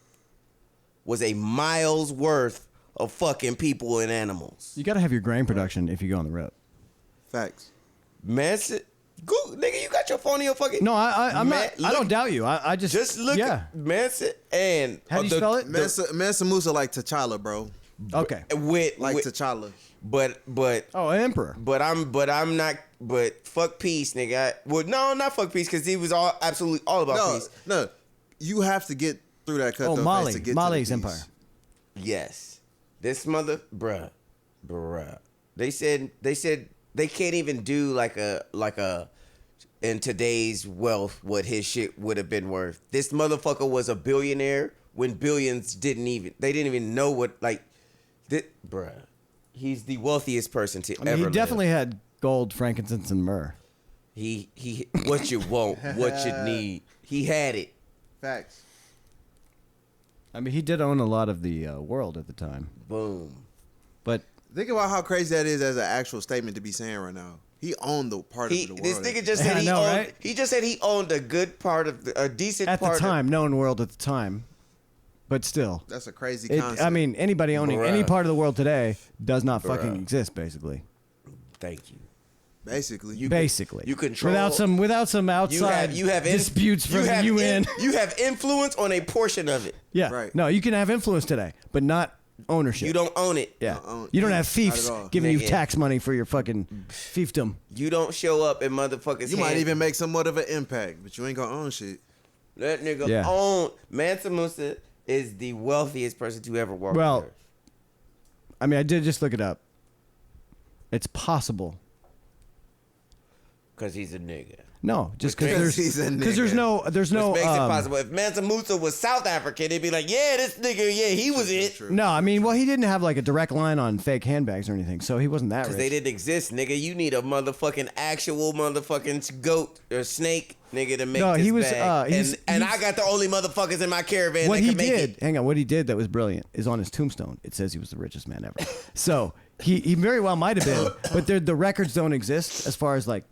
was a mile's worth of fucking people and animals. You got to have your grain production if you go on the road. Facts. Manson, nigga, you got your phone in your fucking. No, I'm not. I don't look- doubt you. I just Just look Yeah. at Manson and How do you spell it? Mansa Musa like T'Challa, bro. Okay. with Like with, T'Challa. but Oh, an emperor. I'm not. But fuck peace, nigga. No, not fuck peace, because he was absolutely all about peace. No. You have to get through that cut. Oh, though, Mali. to get Mali's to the peace. empire. Yes, this bruh. They said they can't even do like a in today's wealth what his shit would have been worth. This motherfucker was a billionaire when billions didn't even know what bruh. He's the wealthiest person to ever He live. definitely had gold, frankincense, and myrrh. He what you want, what you need. He had it. Facts. I mean, he did own a lot of the world at the time. Boom. But Think about how crazy that is as an actual statement to be saying right now. He owned the part of the world. This nigga just Yeah, said I he know, owned. right? He just said he owned a good part of a decent at part the time, known world at the time. But still. That's a crazy It, concept. I mean, anybody owning Bruh. any part of the world today does not fucking Bruh. exist, basically. Thank you. basically. Basically. You control without some outside disputes from the UN. You have influence on a portion of it. Yeah. Right. No, you can have influence today, but not ownership. You don't own it. Yeah. Don't own- You don't have not fiefs at all. giving you Nigga. tax money for your fucking fiefdom. You don't show up in motherfuckers. You might hand. even make somewhat of an impact, but you ain't gonna own shit. That nigga Yeah. own. Mansa Musa is the wealthiest person to ever walk. Well, the earth. I mean, I did just look it up. It's possible. Because he's a nigga. No, just Because because he's a there's no Which makes it possible. If Mansa Musa was South African, they'd be like, yeah, this nigga, yeah, he was it. True. No, I mean, well, he didn't have like a direct line on fake handbags or anything, so he wasn't that Because rich. they didn't exist, nigga. You need a motherfucking actual motherfucking goat or snake, nigga, to make No, this he was, bag. he's- and he's- I got the only motherfuckers in my caravan What that he can make did, it. hang on, what he did that was brilliant is on his tombstone. It says he was the richest man ever. So he very well might have been, but the records don't exist as far as like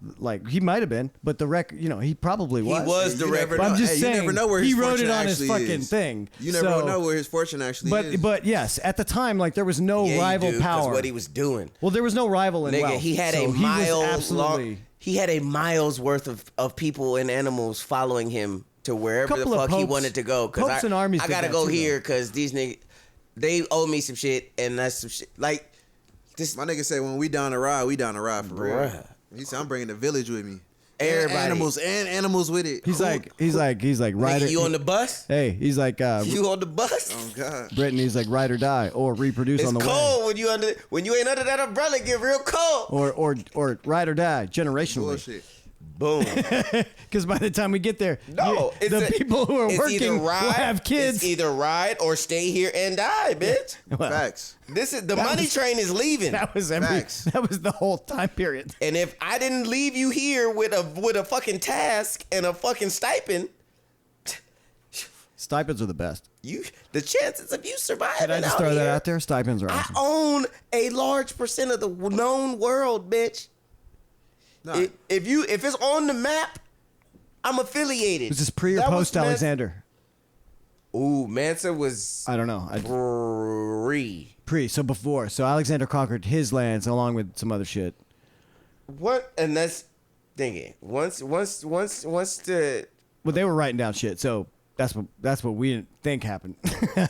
he might have been, but the record, he probably was. He was the You never record. But I'm know. just Hey, saying, you never know where he his wrote it fortune on his actually fucking is. thing. You never So- know where his fortune actually is. But yes, at the time, like there was no Yeah, rival you do, 'cause power. what he was doing. Well, there was no rival in Nigga, wealth. he had so a he was mile absolutely. long. He had a mile's worth of people and animals following him to wherever the Couple of fuck he popes- wanted to go. popes and armies I did gotta that go too, here though. because these niggas, they owe me some shit, and that's some shit. Like this, My nigga said, when we down the ride, we down the ride for real. Bruh. He said, I'm bringing the village with me. Everybody. And animals with it. He's Cool. like nigga, rider. you on the bus? Hey, he's like You on the bus? Oh, God. Britton. He's like ride or die or reproduce It's on the way. cold when you ain't under that umbrella. It get real cold. Or ride or die generationally. Bullshit. Boom. Because by the time we get there, No, the people who are it's either working will ride, have kids. It's either ride or stay here and die, bitch. Well, Facts. This is the That money was- train is leaving. that was Facts. that was the whole time period. And if I didn't leave you here with a fucking task and a fucking stipend, Stipends are the best. the chances of you surviving Can I just out throw that here, out there? Stipends are I awesome. own a large percent of the known world, bitch. Nah. If it's on the map, I'm affiliated. Was this pre or That was post Alexander? Ooh, Mansa was I don't know. Pre, so before. So Alexander conquered his lands along with some other shit. What? And that's thinking. Once the Well, they were writing down shit, so that's what we didn't think happened.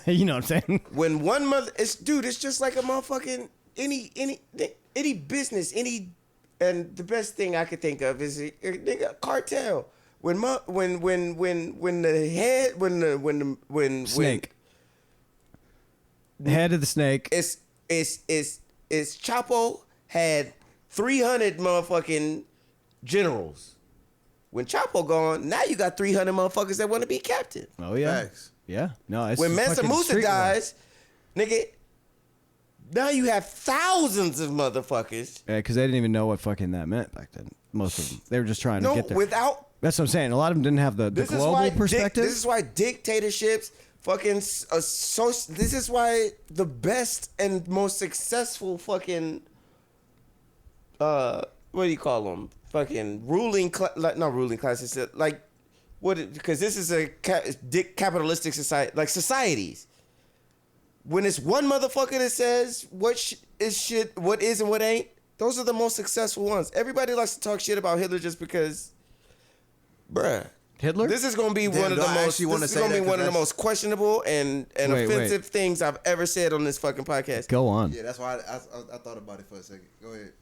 You know what I'm saying? when one mother, it's just like a motherfucking any business, and the best thing I could think of is a nigga cartel. When Snake. The head of the snake. it's Chapo had 300 motherfucking generals. When Chapo gone, now you got 300 motherfuckers that want to be captain. Oh yeah. Facts. Yeah. No. It's When a Mansa fucking Musa street war. dies, nigga, now you have thousands of motherfuckers. Yeah, because they didn't even know what fucking that meant back then. Most of them. They were just trying to No, get there. without That's what I'm saying. A lot of them didn't have the this is global why perspective. this is why dictatorships fucking this is why the best and most successful fucking what do you call them? Fucking ruling not ruling classes, like what? Because this is a capitalistic society, like societies. when it's one motherfucker that says what is shit, what is and what ain't, those are the most successful ones. Everybody likes to talk shit about Hitler just because, bruh. Hitler? This is gonna be one of the most. This is gonna be one of the most questionable and offensive things I've ever said on this fucking podcast. Go on. Yeah, that's why I thought about it for a second. Go ahead.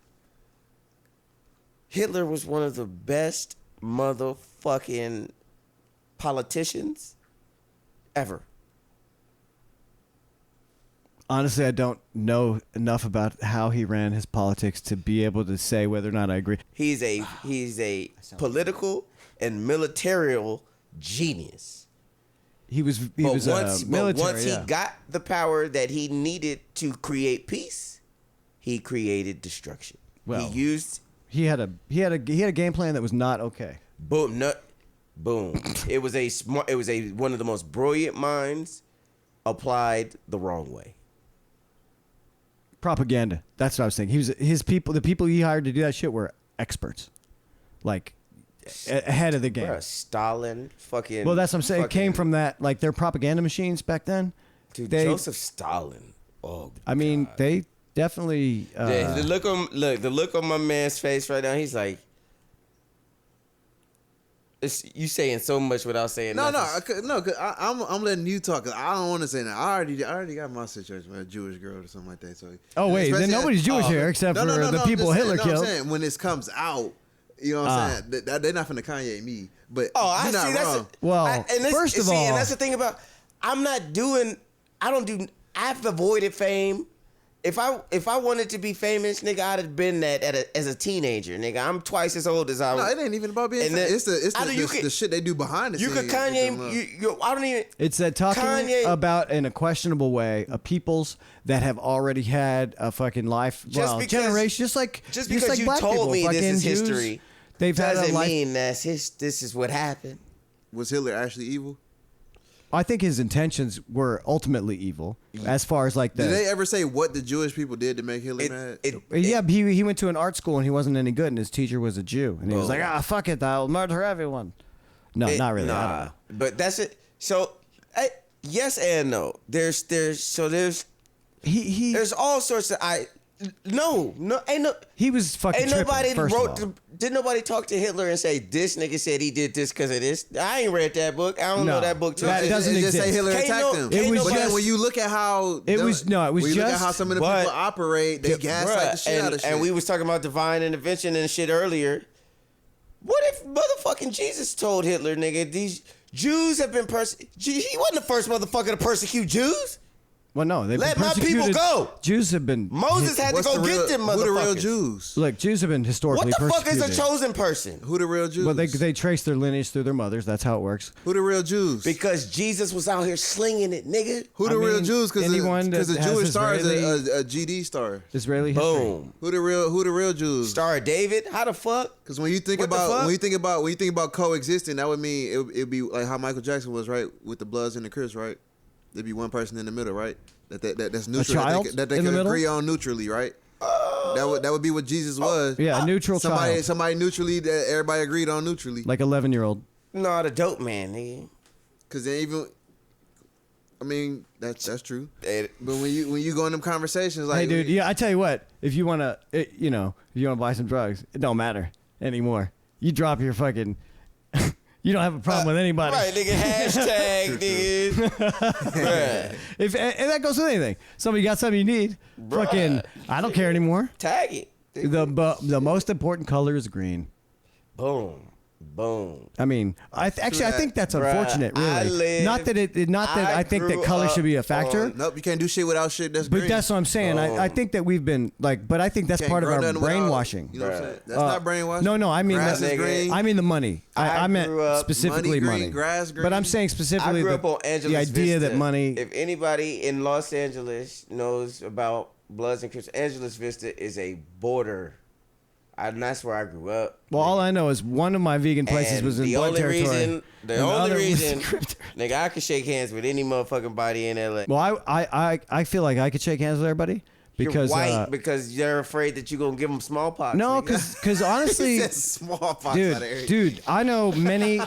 Hitler was one of the best motherfucking politicians ever. Honestly, I don't know enough about how he ran his politics to be able to say whether or not I agree. He's a political and military genius. He was military. But once he got the power that he needed to create peace, he created destruction. Well, He had a game plan that was not okay. Boom. It was one of the most brilliant minds applied the wrong way. Propaganda. That's what I was thinking. The people he hired to do that shit were experts, like ahead of the game. Bruh, Stalin, fucking. Well, that's what I'm saying. It came from that, like their propaganda machines back then. Dude, Joseph Stalin. Oh, I mean, they definitely. The look on my man's face right now. He's like, you saying so much without saying nothing. No, cause I'm letting you talk. Cause I don't want to say that. I already got my situation with a Jewish girl or something like that. So. Oh wait, then nobody's Jewish here except for the people Hitler killed. I'm saying when this comes out, you know what I'm saying? They're not finna Kanye me, but I you're see. not wrong. First of all, and that's the thing about I've avoided fame. If I wanted to be famous, nigga, I'd have been that as a teenager, nigga. I'm twice as old as I was. No, it ain't even about being famous. It's the shit they do behind the scenes. You could Kanye. I don't even. It's that talking Kanye, about in a questionable way of peoples that have already had a fucking life, generation, just like you black told people, me this is Jews, history. They've had a doesn't life. mean this is what happened. Was Hitler actually evil? I think his intentions were ultimately evil, as far as like the. Did they ever say what the Jewish people did to make Hitler mad? He went to an art school and he wasn't any good, and his teacher was a Jew, and he was like, fuck it, I'll murder everyone. No, not really. I don't know. But that's it. So, yes and no. There's all sorts of ain't no. He was fucking Ain't tripping, nobody first of all. Did nobody talk to Hitler and say this nigga said he did this because of this? I ain't read that book. I don't know that book too. That doesn't just say exist. Hitler attacked him. It was but just, then when you look at how it was no, it was when you just look at how some of the people operate, they gaslight the shit out of shit. And we was talking about divine intervention and shit earlier. What if motherfucking Jesus told Hitler, nigga, these Jews have been he wasn't the first motherfucker to persecute Jews. Well, no, they've Let been my people persecuted. go. Jews have been. Moses had to go get them motherfuckers. Who the real Jews? Look, Jews have been historically What the fuck persecuted. is a chosen person? Who the real Jews? Well, they trace their lineage through their mothers. That's how it works. Who the real Jews? Because Jesus was out here slinging it, nigga. Who the real Jews? Because the Jewish star is a GD star. Israeli history. Boom. Who the real Jews? Star of David. How the fuck? Because when you think about coexisting, that would mean it'd be like how Michael Jackson was, right, with the Bloods and the Crips, right? There'd be one person in the middle, right? That's neutral. A child that they in the can middle? agree on neutrally, right? That would be what Jesus was. Yeah, a neutral child. Somebody neutrally that everybody agreed on neutrally. Like 11-year-old. No, the dope man, nigga. Because then even, I mean, that's true. Hey, But when you go in them conversations, like, Hey, dude. Yeah, I tell you what. If you wanna, if you wanna buy some drugs, it don't matter anymore. You drop your fucking. You don't have a problem with anybody. Right, nigga. Hashtag, nigga. And that goes with anything. Somebody got something you need. Fucking, I don't care anymore. Tag it. The most important color is green. Boom. Boom. I mean, I think that's unfortunate. Really, not that I think that color should be a factor. Nope, you can't do shit without shit that's green. But that's what I'm saying. I think that we've been like, but I think that's part of our brainwashing. You know what I'm saying? That's not brainwashing. No, I mean grass is green. I mean the money. I meant specifically money. Grass green. But I'm saying specifically I grew up on Angeles the idea Vista. that money. If anybody in Los Angeles knows about Bloods and Crips, Angeles Vista is a border. And that's where I grew up. Well, all I know is one of my vegan places was in blood territory. The only reason, nigga, I could shake hands with any motherfucking body in LA. Well, I feel like I could shake hands with everybody because you're white because you're afraid that you're gonna give them smallpox. No, because honestly, smallpox out of dude, I know many.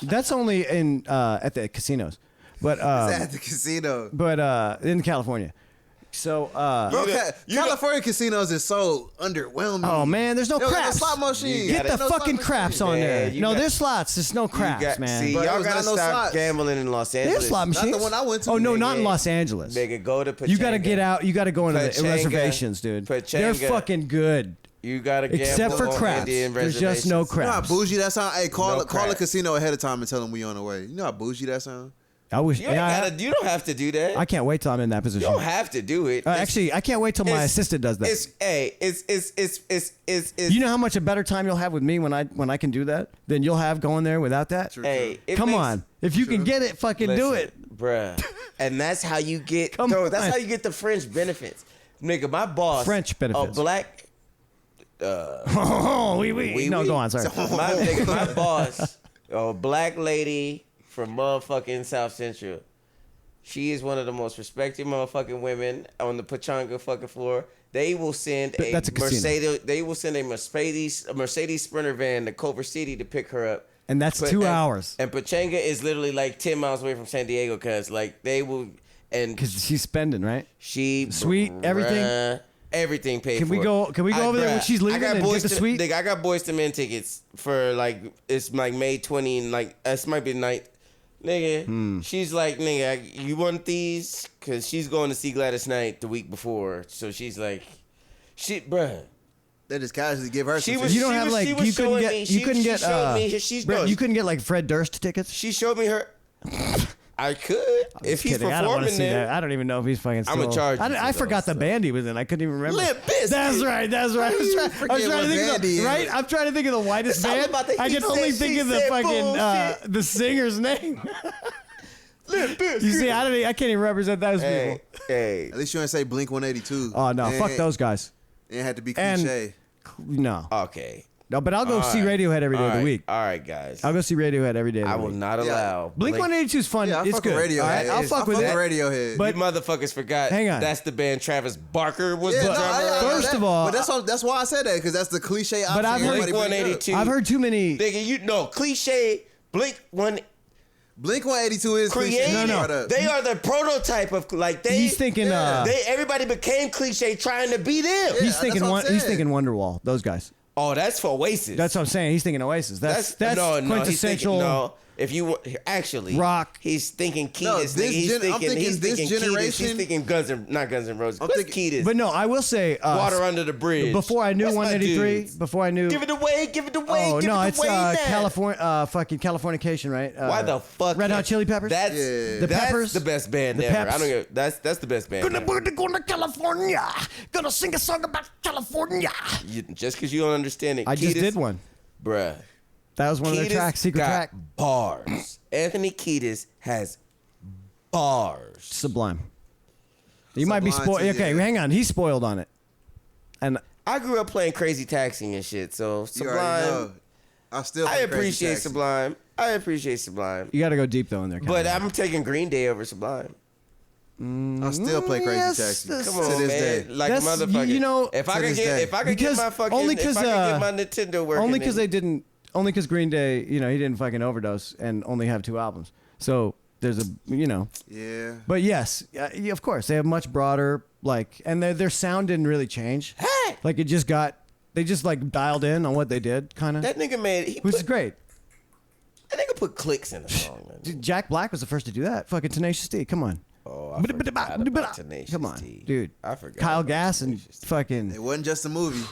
That's only in at the casinos. But It's at the casino. but in California. So Bro, California casinos is so underwhelming. oh man, there's no Yo, craps. slot machine. Get the No slot fucking machine. craps on Man, there. you No, got- there's slots. There's no craps, man. See, But y'all it was gotta not no stop slots. gambling in Los Angeles. There's slot machines. Not the one I went to. Oh no, not in Nigga. Los Angeles. Nigga, go to Pachanga. You got to get out. You got to go into the Pachanga. reservations, dude. They're Pachanga. fucking good. You gotta gamble Except for on craps. Indian There's just no reservations. You know how craps. bougie that sound? Hey, call No a crap. casino ahead of time and tell them we on the way. You know how bougie that sound? I wish. You, ain't you don't have to do that. I can't wait till I'm in that You position. don't have to do it. Actually, I can't wait till my it's- assistant does that. It's You know how much a better time you'll have with me when I can do that than you'll have going there without that. hey, it Come makes- on, if you can get it, fucking do Listen, it. bruh. And that's how you get. Come Bro, on. that's how you get the French benefits, nigga. My boss, French benefits. a black. Oh, oui. No, go on. Sorry. My nigga, my boss, a black lady from motherfucking South Central. She is one of the most respected motherfucking women on the Pachanga fucking floor. They will send a That's a casino. Mercedes. They will send a Mercedes Sprinter van to Culver City to pick her up. And that's 2 hours. And Pachanga is literally like 10 miles away from San Diego, cause like they will and Because she's spending, right? she Suite, everything? bruh, everything paid Can for. we go over there when she's leaving and get the suite? I got Boys to Men tickets for like it's like May 20 and like this might be the night. Nigga, she's like, nigga, you want these? Cause she's going to see Gladys Knight the week before, so she's like, shit, bruh. They just casually give her She some was- tickets. You don't she have was- like she was you couldn't showing get me- you she- couldn't she get showed me- she's- Brett, no, you couldn't get like Fred Durst tickets. She showed me her. I could if he's Kidding. I don't want to performing see that. there. I don't even know if he's fucking. I'ma Still, charge you I for forgot those the band he was in. I couldn't even remember. Limp Bizkit. That's right. I was trying to what think of band he the, is. right. I'm trying to think of the whitest It's all band. about the I he can only said, think she of the said fucking the singer's name. You see, I can't even represent those Hey, people. hey. At least you ain't say Blink 182. Oh no, And fuck those guys. It had to be And- cliche. No, Okay. no, but I'll go All see right. Radiohead every day of the week. All right, guys. I'll go see Radiohead every day of the I week. will not allow Blink 182 is fun. Yeah, I it's fuck good. with Radiohead. All right, I'll fuck with I it. fuck with Radiohead. But- you motherfuckers forgot. Hang on. That's the band Travis Barker was yeah, the no, drummer. First of all- but that's why I said that because that's the cliche option. But I've heard- everybody bring up. 182. I've heard too many. Nigga, you know, cliche. Blink one. Blink 182 is cliche. Created. No. They are the prototype of like they. He's thinking. They everybody became cliche trying to be them. Yeah. He's that's thinking. what I'm He's saying. thinking Wonderwall. Those guys. Oh, that's for Oasis. That's what I'm saying. He's thinking Oasis. That's no, quintessential. He's thinking, no, if you actually rock. he's thinking Ketis. No, He's I'm thinking he's this thinking Ketis. generation- He's thinking not Guns N' Roses. What's thinking- Ketis? But no, I will say. Water Under the Bridge. Before I knew What's my 183. dudes? Before I knew. Give it away. Give it away. Oh give no, it it's away now. California. Fucking Californication, right? Why the fuck? Red Hot Chili Peppers. That's Yeah. The that's Peppers? the best band The ever. Peps? I don't get. That's the best band. ever. Go to California. Gonna sing a song about California. Just because you don't understand it. I just Kiedis, did one. bruh. That was one of Kiedis the tracks. Secret got track. bars. Anthony Kiedis has bars. Sublime. You might be Sublime, spoiled. too, Okay, yeah. hang on. He's spoiled on it. And I grew up playing Crazy Taxi and shit, so You already Sublime. know. I still I play Crazy appreciate Taxi. Sublime. I appreciate Sublime. you got to go deep though in there. But I'm taking Green Day over Sublime. I still play Crazy Yes, Taxi. that's- Come to on, this man. day. Like That's- motherfucker. you know, if I to could this get, day. if I could Because- get my fucking, only if 'cause, I could get my Nintendo working, only because then- they didn't. Only because Green Day, he didn't fucking overdose and only have 2 albums. So there's a, Yeah. But yes, yeah, of course they have much broader and their sound didn't really change. Hey! Like they just like dialed in on what they did, kind of, That nigga made. which is great. That nigga put clicks in the song, man. Dude, Jack Black was the first to do that. Fucking Tenacious D, come on. Oh, I forgot about Tenacious Come on, D. dude. I forgot. Kyle about Gass and Tenacious D. fucking. It wasn't just a movie.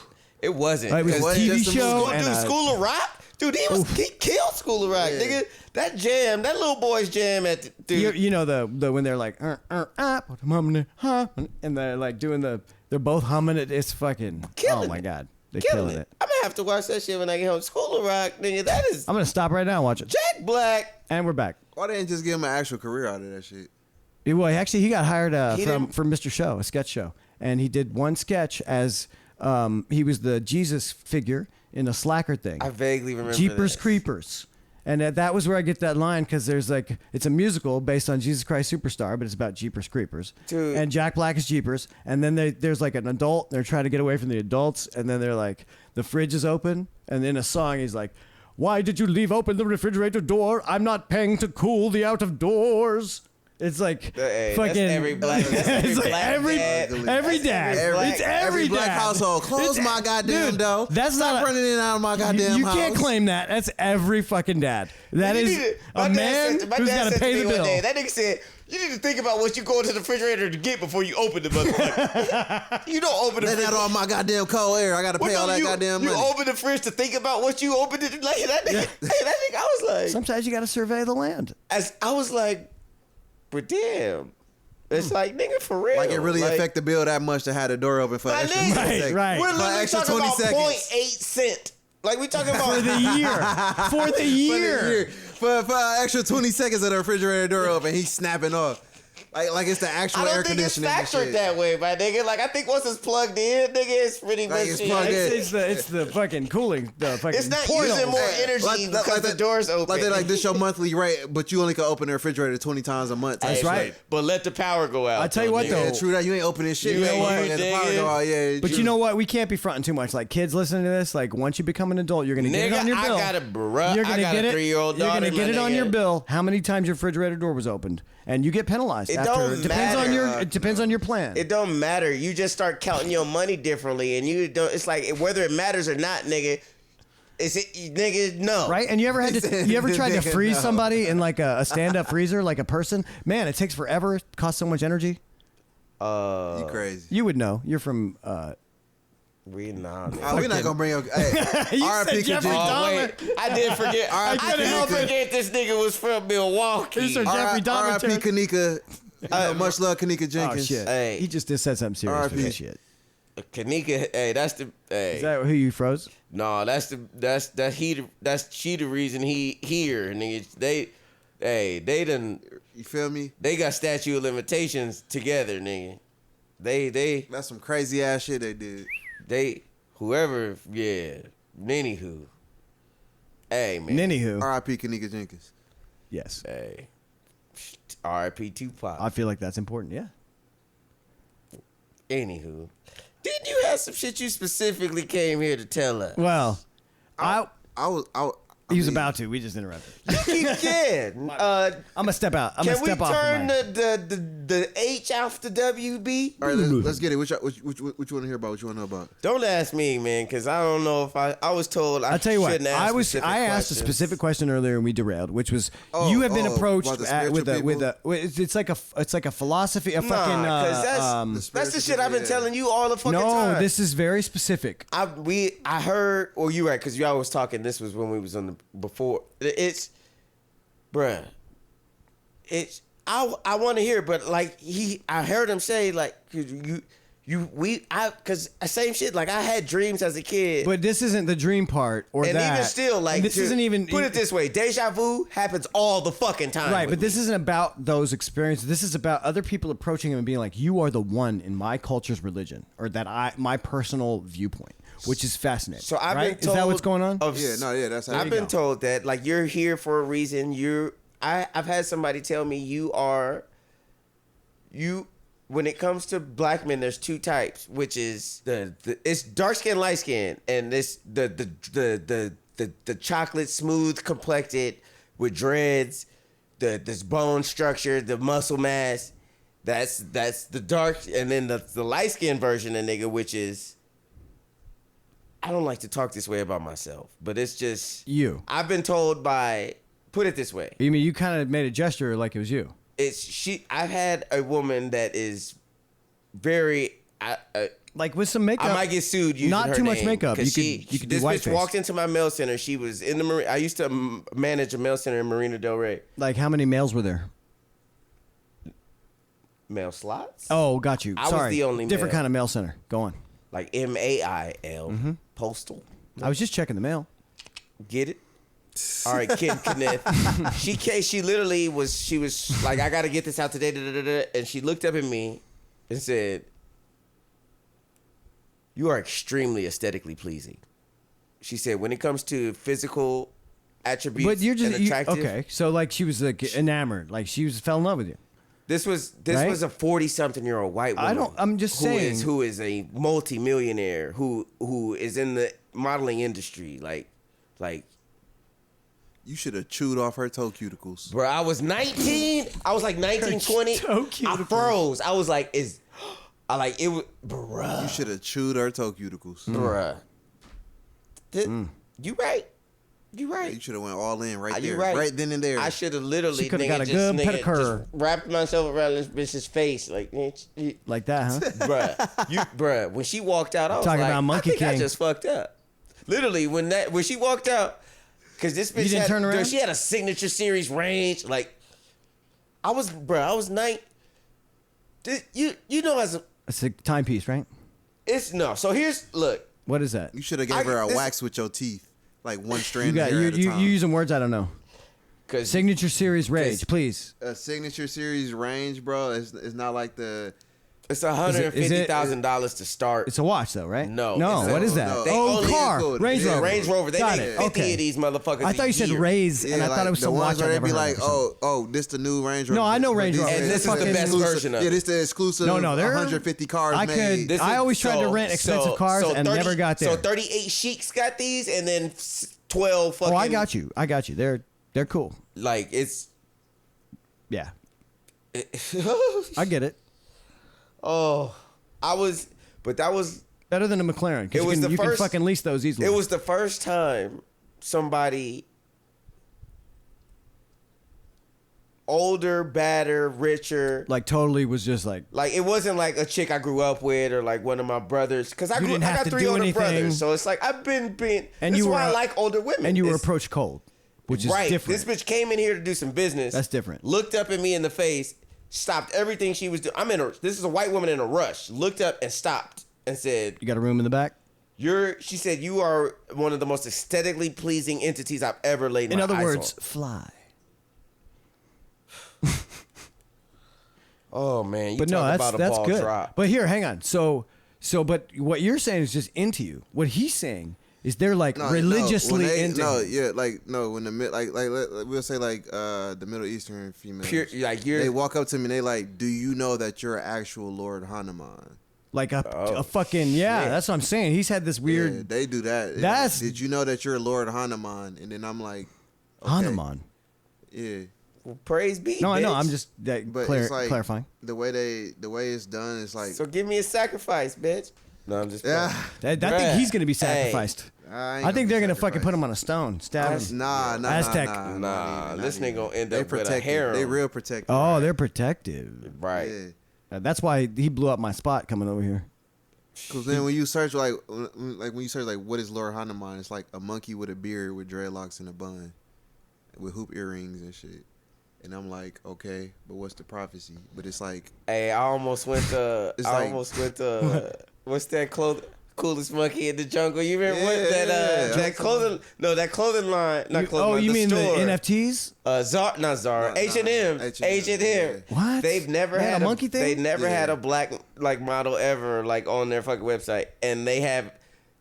It wasn't. It was It a wasn't TV just a show movie. and Dude, a- School of Rock. Dude, he killed School of Rock, Yeah. nigga. That jam, that little boy's jam at the, dude. You know the when they're like and they're like doing they're both humming it. It's fucking Killing oh my it. god, they're killing killing it. it. I'm gonna have to watch that shit when I get home. School of Rock, nigga. That is I'm gonna stop right now and watch it. Jack Black. And we're back. Why didn't just give him an actual career out of that shit? Well, actually, he got hired He didn't- from Mr. Show, a sketch show, and he did one sketch as he was the Jesus figure in a Slacker thing. I vaguely remember Jeepers that. Creepers. And that was where I get that line because there's it's a musical based on Jesus Christ Superstar, but it's about Jeepers Creepers. Dude. And Jack Black is Jeepers. And then there's like an adult. They're trying to get away from the adults. And then they're like, the fridge is open. And in a song, he's like, why did you leave open the refrigerator door? I'm not paying to cool the out of doors. It's like Hey, fucking that's every black. That's every it's like black every dad. every dad. It's Every black dad. household. Close my goddamn Dude, door. that's Stop not a- running in and out of my goddamn You house. can't claim that. That's every fucking dad. That You is need to- a my dad man said- my who's dad got to said pay me the one bill. day, that nigga said, you need to think about what you go into the refrigerator to get before you open the motherfucker. You don't open the Let fridge. that all my goddamn cold air. I gotta pay all that goddamn you money. open the fridge to think about what you opened it like that nigga. Hey, that nigga, I was like, Sometimes you got to survey the land. I was like, but damn, it's like nigga for real. Like it really like, affect the bill that much to have the door open for My extra nigga. 20 Right, seconds. right. We're For literally extra talking 20 about seconds. 0.8 cent. Like we talking about For the year. For the year. For an extra 20 seconds of the refrigerator door open, he's snapping off. Like it's the actual I air don't think it's conditioning. and factored shit. that way, my nigga. Like I think once it's plugged in, nigga, it's pretty Like, much. it's shit. plugged in. It's the fucking cooling. The fucking It's not coils. using more energy because the door's open. Like they're like, this your monthly rate, but you only can open the refrigerator 20 times a month. That's Hey, right. But let the power go out. I tell you what, nigga. though. Yeah, true that. You ain't opening shit. You man. know what, Let the power nigga? go out. Yeah, But you know what? We can't be fronting too much. Like kids listening to this, like once you become an adult, you're gonna get it Nigga, on your bill. I got a bruh. You're I gonna got get a it. 3-year-old You're daughter. gonna get my it on nigga. your bill. How many times your refrigerator door was opened, and you get penalized. It after. don't It depends on matter. your. It depends on your plan. It don't matter. You just start counting your money differently, and you don't. It's like whether it matters or not, nigga. Is it, nigga? No. Right? And you ever had to? You ever tried to Nigga, freeze no. somebody in like a stand-up freezer, like a person? Man, it takes forever. It costs so much energy. You crazy. You would know. You're from. We nah. Nigga. Oh, we're not gonna bring up. Hey, You R.I.P. said Jeffrey Kajiga. Oh wait, I did forget. I couldn't did help it. forget this nigga was from Milwaukee. He's from Jeffrey Dahmer. R.I.P. Kanika. Much love, Kanika Oh Jenkins. shit! Hey. He just said something serious. R.I.P. For that shit. Kanika, hey, that's the hey. Is that who you froze? No, that's she the reason he here, nigga. They done You feel me? they got statute of limitations together, nigga. They That's some crazy ass shit they did. whoever, yeah. Anywho. Hey man. Anywho, R.I.P. Kanika Jenkins. yes, Hey. R.I.P. Tupac. I feel like that's important. Yeah. Anywho. Didn't you have some shit you specifically came here to tell us? Well, I he was mean, about to. We just interrupted. Yeah. I'm gonna step out. I'm Can gonna we step off. turn the the H off the WB? All right, let's get it. Which you want to hear about? What you want to know about? Don't ask me, man, because I don't know if I was told I I'll tell you what. shouldn't ask specific I asked a questions. specific question earlier and we derailed, which was you have been approached about the with a spiritual it's like a philosophy, a Nah, fucking. 'cause that's the shit I've been telling you all the fucking time. No, this is very specific. I heard. Well, you right, because y'all was talking. This was when we was on the before. It's, bruh. It's I want to hear, but like I heard him say like because same shit. Like I had dreams as a kid. But this isn't the dream part or and that. even still, like this isn't even. put it this way: deja vu happens all the fucking time. Right, with but this me. isn't about those experiences. This is about other people approaching him and being like, "You are the one in my culture's religion, or my personal viewpoint," which is fascinating. So I've right? been told. Is that what's going on? That's how I've you been go. told that like you're here for a reason. I've had somebody tell me you. When it comes to black men, there's two types, which is it's dark skin, light skin, and this the chocolate smooth complected with dreads, this bone structure, the muscle mass. That's the dark, and then the light skin version of nigga, which is. I don't like to talk this way about myself, but it's just You. I've been told by. Put it this way. You mean you kind of made a gesture like it was you? I've had a woman that is very. Like with some makeup. I might get sued using Not her too much name, makeup. 'cause You could do this white bitch face. walked into my mail center. She was in the marine. I used to manage a mail center in Marina Del Rey. Like how many males were there? Mail slots? Oh, got you. I was Sorry. the only different male. kind of mail center. Go on. Like MAIL. Mm-hmm. Postal. I was just checking the mail. Get it? All right, Kenneth. She literally was. She was like, I got to get this out today. Da, da, da, da. And she looked up at me and said, "You are extremely aesthetically pleasing." She said, "When it comes to physical attributes, But you're just and attractive." okay. So like she was like enamored. Like she fell in love with you. This was Right? a 40-something-year-old white woman. I'm just saying. who is a multi-millionaire who is in the modeling industry. Like. You should have chewed off her toe cuticles. Bro, I was 19. I was like 19, 20. I froze. I was like, it was, bruh. You should have chewed her toe cuticles. Bruh. You right. You right. You should have went all in right there. Right. Right then and there. I should have literally She coulda got a good pedicure. just wrapped myself around this bitch's face. Like that, huh? Bruh, when she walked out, I was Talking like, about Monkey I think I King. just fucked up. Literally, when she walked out, because this bitch didn't turn around? She had a signature series range. Like, I was 9. You know, It's a timepiece, right? So look. What is that? You should have gave her a wax with your teeth. Like one strand You of hair at a time. you using words I don't know. Signature series rage, please. A signature series range, bro. It's not like the. It's $150,000 to start. It's a watch, though, right? No. What is that? No. Car. Range Rover. Range Rover. They Got make it. 50 Okay. of these motherfuckers. I thought you said Raise, and I thought it was some watch I where never they be heard like, of. this the new Range Rover. No, I know Range Rover. And this is the best exclusive- version of it. Yeah, this the exclusive. No, they're 150 cars made. I always tried to rent expensive cars and never got there. So 38 Cheiks got these, and then 12 fucking. Oh, I got you. They're cool. Like it's. Yeah. I get it. But that was better than a McLaren. It was you can fucking lease those easily. It was the first time somebody older, badder, richer, like totally was just like it wasn't like a chick I grew up with or like one of my brothers, because I got 3 older anything. brothers, so it's like I've been and this is why I like older women. And you were approached cold, which is right. different. This bitch came in here to do some business. That's different. Looked up at me in the face, stopped everything she was doing. This is a white woman in a rush. Looked up and stopped and said, "You got a room in the back?" She said, "You are one of the most aesthetically pleasing entities I've ever laid my eyes on." In other words, fly. Oh man, you but talk no, about a that's ball good. drop. But here, hang on. But what you're saying is just into you. What he's saying is they're like religiously into. When we'll say the Middle Eastern females, they walk up to me and they like, do you know that you're an actual Lord Hanuman? Like a fucking shit. That's what I'm saying. He's had this weird. Yeah, they do that. That's. Did you know that you're Lord Hanuman? And then I'm like, okay. Hanuman. Yeah. Well, praise be. No, bitch. I know. I'm just clarifying. The way it's done is like. So give me a sacrifice, bitch. No, I'm just. Yeah. I think he's gonna be sacrificed. I think they're gonna fucking put him on a stone, stab him. Nah. Aztec. Nah, this nigga gonna end up with a harem. They real protective. Oh, they're protective. Right. Yeah. That's why he blew up my spot coming over here. Because then when you search what is Lord Hanuman, it's like a monkey with a beard with dreadlocks and a bun, with hoop earrings and shit. And I'm like, okay, but what's the prophecy? But it's like, hey, I almost went to. What's that coolest monkey in the jungle? You remember that clothing? No, that clothing line. Not clothing line. You mean store. the NFTs? Not Zara. H&M. H&M. What? They've never had a monkey thing. They never had a black model ever on their fucking website, and they have.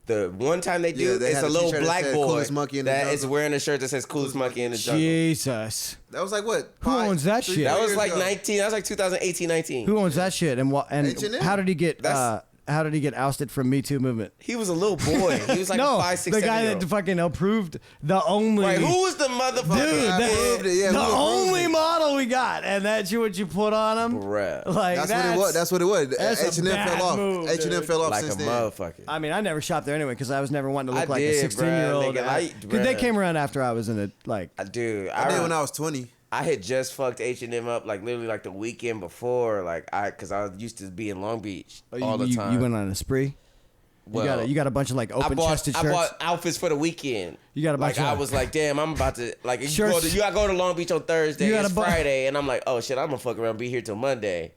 The one time they do, it's a little black boy that is wearing a shirt that says "Coolest Monkey in the Jungle." Jesus, that was like what? Who owns that shit? That was like 19. That was like 2018, 19. Who owns that shit? And H&M? how did he get? How did he get ousted from Me Too movement? He was a little boy. He was like no, a 5, 6, the guy that fucking approved the only. Right, who was the motherfucker? Dude, the only model we got, and that's what you put on him. Bruh. Like that's what it was. H&M fell off. H&M fell off like since a then. motherfucker. I mean, I never shopped there anyway because I was never wanting to look like a 16-year-old. Because they came around after I was in it. Like, I did when I was 20. I had just fucked H&M up literally the weekend before, because I used to be in Long Beach all the time. You went on a spree. Well, you got a bunch of open chested shirts. I bought outfits for the weekend. You got a bunch. I was like, damn, I'm about to you gotta go to Long Beach on Thursday. It's Friday, and I'm like, oh shit, I'm gonna fuck around, be here till Monday.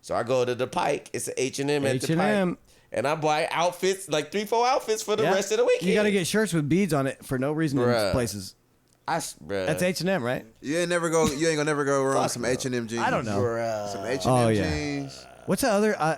So I go to the Pike. It's an H&M at the Pike. And I buy outfits, 3-4 outfits for the rest of the weekend. You got to get shirts with beads on it for no reason in places. That's H&M, right? You ain't gonna never go wrong with some H&M jeans. I don't know. Some H&M jeans. What's the other? I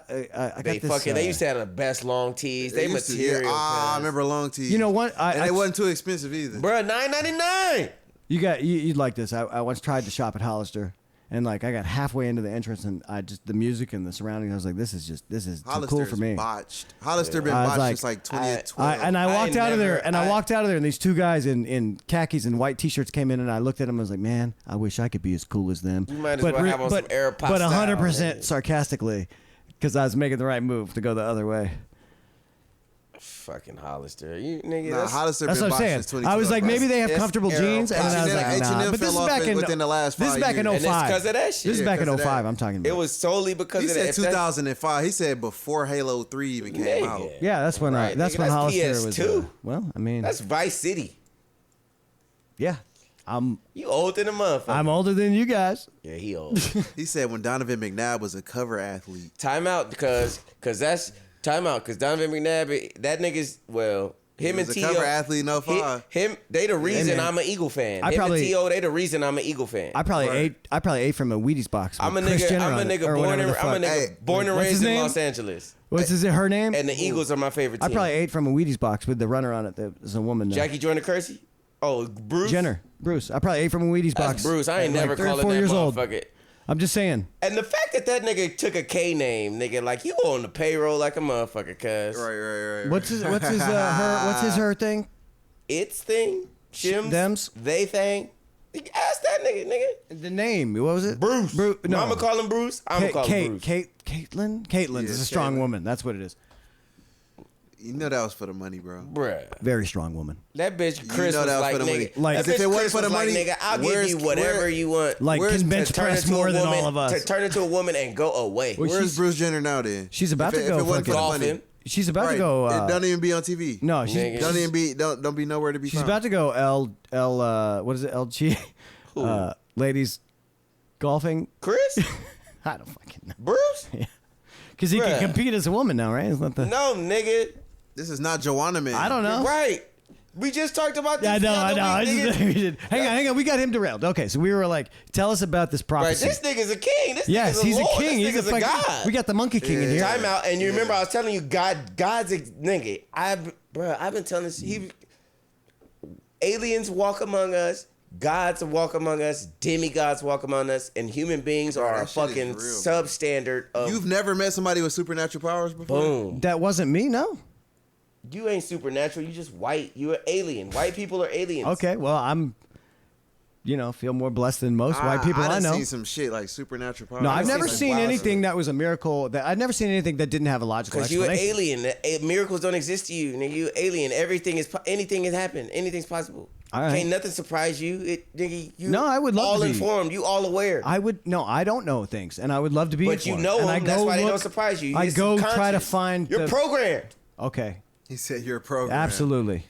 got this. They used to have the best long tees. They material. I remember long tees. You know what? And they wasn't too expensive either. Bruh, $9.99. You'd like this. I once tried to shop at Hollister, And like I got halfway into the entrance, and the music and the surroundings, I was like, this is too cool for me. Botched. Hollister been I was botched since like 2012. And I walked out of there, and these two guys in khakis and white t-shirts came in, and I looked at them, and I was like, man, I wish I could be as cool as them. You might as well have on some AirPods but 100% style, sarcastically, because I was making the right move to go the other way. Fucking Hollister, you nigga. Nah, Hollister That's been what I'm botched saying. since 2012. I was like, maybe they have It's comfortable jeans, and then I was like, nah. H&M But this is fell back off in within the last 5 This is back in years. And 05. it's because of that shit. This is back in because of 05. that. I'm talking about. It was solely because He of said that. 2005. He said before Halo 3 even came out. Yeah, that's when Right, that's nigga, when that's Hollister PS2. was. Well, I mean, That's Vice City. yeah. You old than a motherfucker. I'm older than you guys. Yeah, he old. He said when Donovan McNabb was a cover athlete. Time out because that's time out because Donovan McNabb, that nigga's him and was a Tito. cover athlete in 05. Him, they the reason man. I'm an Eagle fan. I Him probably- and Tio, they the reason I'm an Eagle fan. I probably ate from a Wheaties box. I'm a with Kris nigga. Jenner I'm a on it, nigga or born whatever and the I'm a fuck. nigga Hey, born and what's his raised in name? Los Angeles. What's her name? And the Eagles are my favorite I team. probably ate from a Wheaties box with the runner on it. There's a woman. There. Jackie Joyner Kersey. Oh, Bruce Bruce. I probably ate from a Wheaties That's box. Bruce. I ain't at never like 3 or calling 4 that years old. motherfucker. I'm just saying. And the fact that nigga took a K name, nigga, like you on the payroll like a motherfucker, cuz. Right. What's her thing? It's thing, Shims, Them's? they thing. Ask that nigga. The name. What was it? Bruce. No. I'm gonna call him Bruce. I'm gonna call him Bruce. Caitlin. Caitlin's is a strong Caitlin. woman. That's what it is. You know that was for the money, bro. Bruh. Very strong woman. That bitch Chris know was that was like, for the money. nigga. Like, that if bitch it wasn't Chris for the was like, money, nigga, I'll give where's- you whatever where- you want. Like, Where's- can bench to turn press into a more than woman- all of us. To turn into a woman and go away. Well, Where's she's- Bruce Jenner now then? She's about If to it- go If it wasn't for the golfing. money. She's about to Right. go. It don't even be on TV. No, Nigga. Don't even be. Don't be nowhere to be she's found. about to go what is it? LG. Ladies golfing. Chris? I don't fucking know. Bruce? Because he Bruh. can compete as a woman now, right? Isn't that the? No, nigga. This is not Joanna Man. I don't know. Right. We just talked about this. Yeah, the I other know. week, nigga. Hang on. We got him derailed. Okay, so we were like, tell us about this Right, prophecy. this nigga's a king. This Yes, nigga's he's a lord. king. This He's a nigga's fucking. god. We got the monkey king in here. Time out, and you remember I was telling you, God's a nigga. I've been telling this. Aliens walk among us, gods walk among us, demigods walk among us, and human beings are a that shit is fucking real, bro. substandard of. You've never met somebody with supernatural powers before? boom. That wasn't me, no. You ain't supernatural. You just white. You an alien. White people are aliens. Okay, well, I'm, feel more blessed than most white people I done know. seen some shit like supernatural powers. No, I I've done never some seen wild anything shit. that was a miracle. I've never seen anything that didn't have a logical Because you an explanation. alien. Miracles don't exist to you. Nigga, you alien. Anything can happen. Anything's possible. All right. Can't nothing surprise you. Nigga, you No, I would love all to be. informed. You all aware. I don't know things, and I would love to be. But you informed. know And I them. That's go why they look- don't surprise you. I It's go try to subconscious. find. You're programmed. Okay, He said you're a program. absolutely.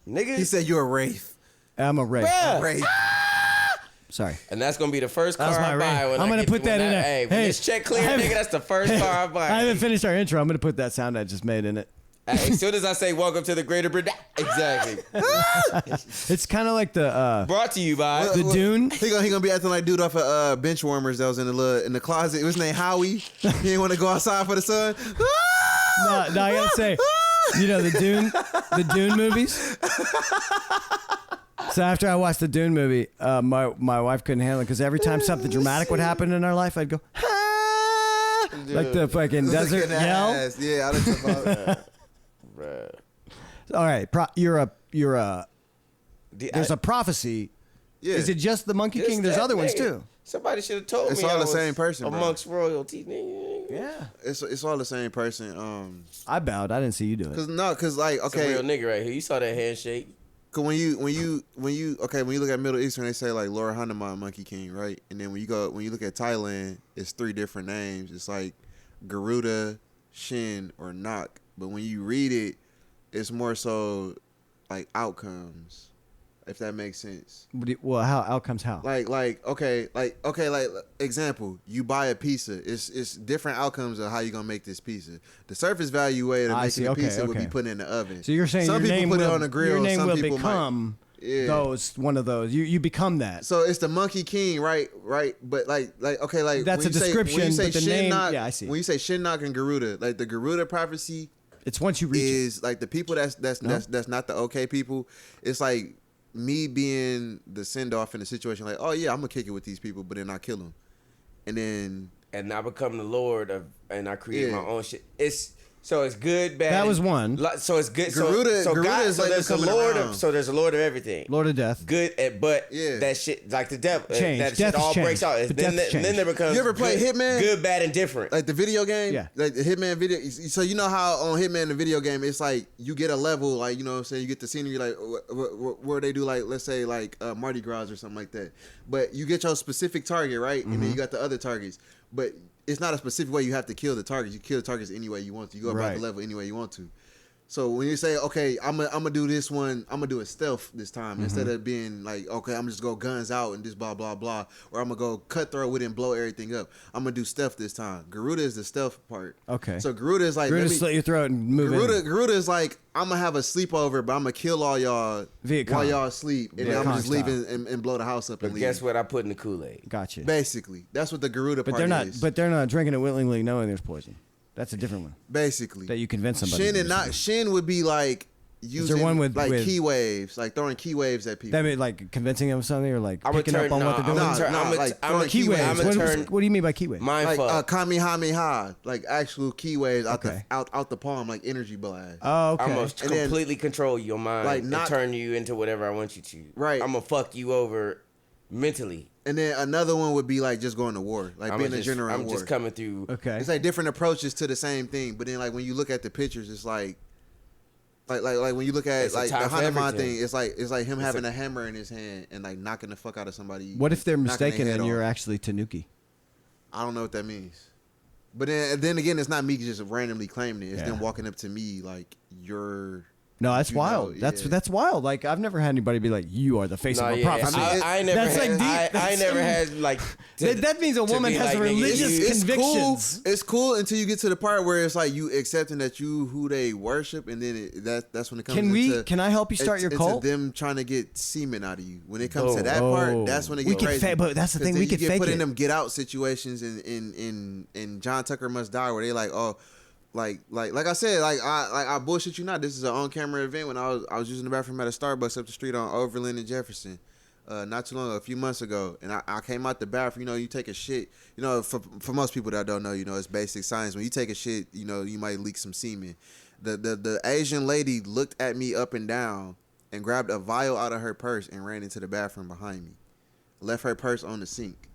Nigga. He said you're a wraith. I'm a Ray. Bruh. Wraith. Sorry. And that's gonna be the first car That's my I Ray. buy. When I'm gonna put that in there. Hey, when this check clear, nigga, that's the first car I buy. I haven't finished our intro. I'm gonna put that sound I just made in it. Hey, as soon as I say welcome to the Greater Britain, exactly. It's kind of like the Brought to you by. the Dune. He gonna be acting like dude off of bench warmers that was in the closet. It was named Howie. He didn't want to go outside for the sun. No, I gotta say, the Dune movies. So after I watched the Dune movie, my wife couldn't handle it because every time something dramatic would happen in our life, I'd go, ah! Like the fucking desert yell. Ass. Yeah, I done about that. Bruh. All right, there's a prophecy. Yeah. Is it just the Monkey Just King? There's that other ones nigga. too. Somebody should have told It's me. all I the was same person, bro. amongst royalty. Nigga. Yeah. It's all the same person. I bowed. I didn't see you do it. Cause like It's a real okay, nigga right here. You saw that handshake. cause when you look at Middle Eastern, they say like Lord Hanuman, Monkey King, right? And then when you look at Thailand, it's 3 different names. It's like Garuda, Shin, or Nak. But when you read it, it's more so like outcomes, if that makes sense. Well, how outcomes how? Like example, you buy a pizza. It's different outcomes of how you gonna make this pizza. The surface value way of I making see, the okay, pizza would be okay. put in the oven. So you're saying some your people name put will, it on the grill. your name some will people become Yeah. one of those. You become that. So it's the Monkey King, right? But like okay, like That's when a you say- description, when you say but the name- Shinnok, yeah, I see. When you say Shinnok and Garuda, like the Garuda prophecy It's once you reach it. is like the people that's not the okay people. It's like me being the send off in a situation like, oh yeah, I'm gonna kick it with these people, but then I kill them. and then I become the lord of, and I create my own shit. It's good, bad. That was one. So it's good. Garuda is so like there's a coming lord around. so there's a lord of everything. Lord of Death. Good, but that shit like the devil. Change. That Death shit all is change. breaks out. But Then death is change. there becomes. You ever play good, Hitman? Good, bad, and different. like the video game, Yeah. like the Hitman video. So you know how on Hitman the video game, it's like you get a level, like you know what I'm saying, you get the scenery, like where they do like let's say like Mardi Gras or something like that. But you get your specific target, right, and then you got the other targets, but it's not a specific way you have to kill the targets. You kill the targets any way you want to. You go about the level any way you want to. So when you say, okay, I'm gonna do this one, I'm gonna do it stealth this time instead of being like, okay, I'm just go guns out and just blah blah blah, or I'm gonna go cutthroat with it and blow everything up. I'm gonna do stealth this time. Garuda is the stealth part. Okay. So Garuda is like, Garuda slit your throat and move in. Garuda is like, I'm gonna have a sleepover, but I'm gonna kill all y'all while y'all sleep, and then I'm just leaving and blow the house up. But and guess leave. what? I put in the Kool-Aid. Gotcha. Basically, that's what the Garuda But part they're not. is. But they're not drinking it willingly, knowing there's poison. That's a different one. Basically, That you convince somebody. Shin to and do not something. Shin would be like using one with- like with- key waves, like throwing key waves at people. That mean like convincing them of something or like I'm picking up on what they're doing. throwing Key waves. I'm a turn. What do you mean by key waves? Mind like fuck. kamehameha, like actual key waves out Okay. out the palm, like energy blast. Oh, okay. I'm gonna And then- completely control your mind like, and not- turn you into whatever I want you to. Right. I'm gonna fuck you over mentally. And then another one would be like just going to war, like being a general in I'm war. just coming through. Okay. It's like different approaches to the same thing, but then like when you look at the pictures, it's like when you look at It's a like the time for Hanuman everything. thing, it's like him having a hammer in his hand and like knocking the fuck out of somebody. What if they're knocking their mistaken head and you're off. actually Tanuki? I don't know what that means. But then again, it's not me just randomly claiming it. It's Yeah. them walking up to me like you're. No, that's you know, wild. yeah. That's wild. Like I've never had anybody be like, "You are the face No, of a yeah. prophecy." I ain't never That's had. like deep. I That's never so- had like. That means a to woman be has like, nigga, religious you- convictions. It's cool until you get to the part where it's like you accepting that you who they worship, and then that's when it comes. Can I help you start your into cult? them trying to get semen out of you. When it comes to Oh. that part, Oh. that's when it We gets can crazy. fake- but that's the 'Cause thing, then we you can get fake put in it. them get out situations in John Tucker Must Die, where they like, oh. Like I said, I bullshit you not. This is an on camera event when I was using the bathroom at a Starbucks up the street on Overland and Jefferson, not too long ago, a few months ago, and I came out the bathroom. You know, you take a shit. You know, for most people that don't know, you know, it's basic science. When you take a shit, you know, you might leak some semen. The Asian lady looked at me up and down and grabbed a vial out of her purse and ran into the bathroom behind me, left her purse on the sink.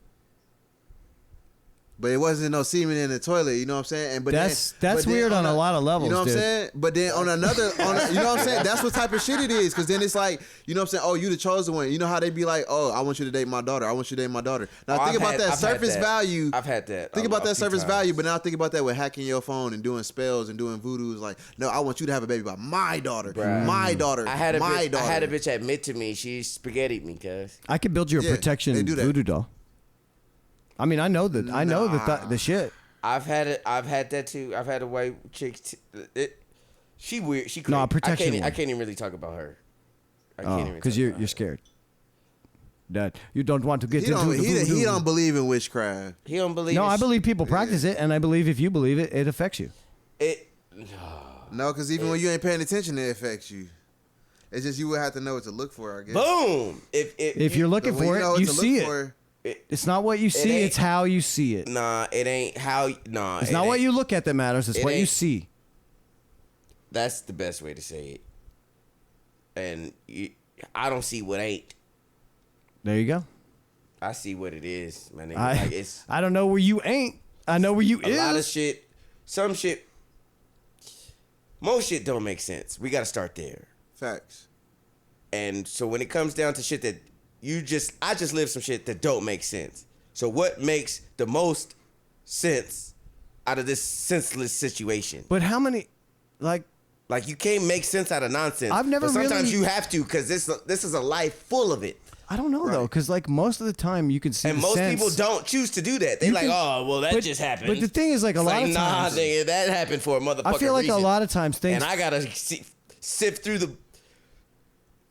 But it wasn't no semen in the toilet, you know what I'm saying? And That's weird on a lot of levels, you know what dude. I'm saying? But then on another, you know what I'm saying? That's what type of shit it is. Because then it's like, you know what I'm saying? Oh, you the chosen one. You know how they be like, oh, I want you to date my daughter. I want you to date my daughter. Now think about that surface value. I've had that. Think about a that few surface times. value, but now think about that with hacking your phone and doing spells and doing voodoos. Like, no, I want you to have a baby by my daughter. Bruh. My daughter. I had a my bitch. daughter. I had a bitch admit to me she spaghettied me, cuz. I could build you a Yeah, protection they do that. voodoo doll. I mean, I know that. I know the shit. I've had it. I've had that too. I've had a white chick. She weird. She crazy. No, a protection I one. can't even really talk about her. I Oh, can't even. because talk about you're her. scared. That you don't want to get He into don't, the voodoo. he don't believe in witchcraft. He don't believe. No, it. I believe people practice it, and I believe if you believe it, it affects you. it. No, because even when you ain't paying attention, it affects you. It's just you would have to know what to look for, I guess. Boom. If you're looking When for know it, what you to look see it. for, It's not what you see; ain't- it's how you see it. Nah, it ain't how. Nah, It's it not what ain't- you look at that matters; it's it what you ain't- see. That's the best way to say it. And I don't see what ain't. There you go. I see what it is, my nigga. I Like it's I don't know where you ain't. I know where you a is. lot of shit. Some shit. Most shit don't make sense. We got to start there. facts. And so when it comes down to shit that I just live some shit that don't make sense. So what makes the most sense out of this senseless situation? But how many, like, Like you can't make sense out of nonsense. I've never but sometimes really- you have to because this is a life full of it. I don't know though, because like most of the time you can see And the most sense. people don't choose to do that. They You like, can- oh, well, that but- just happened. but the thing is, like, a It's lot of nah, times- nigga, that happened for a motherfucker. I feel like reason. a lot of times things. And I gotta sift through the.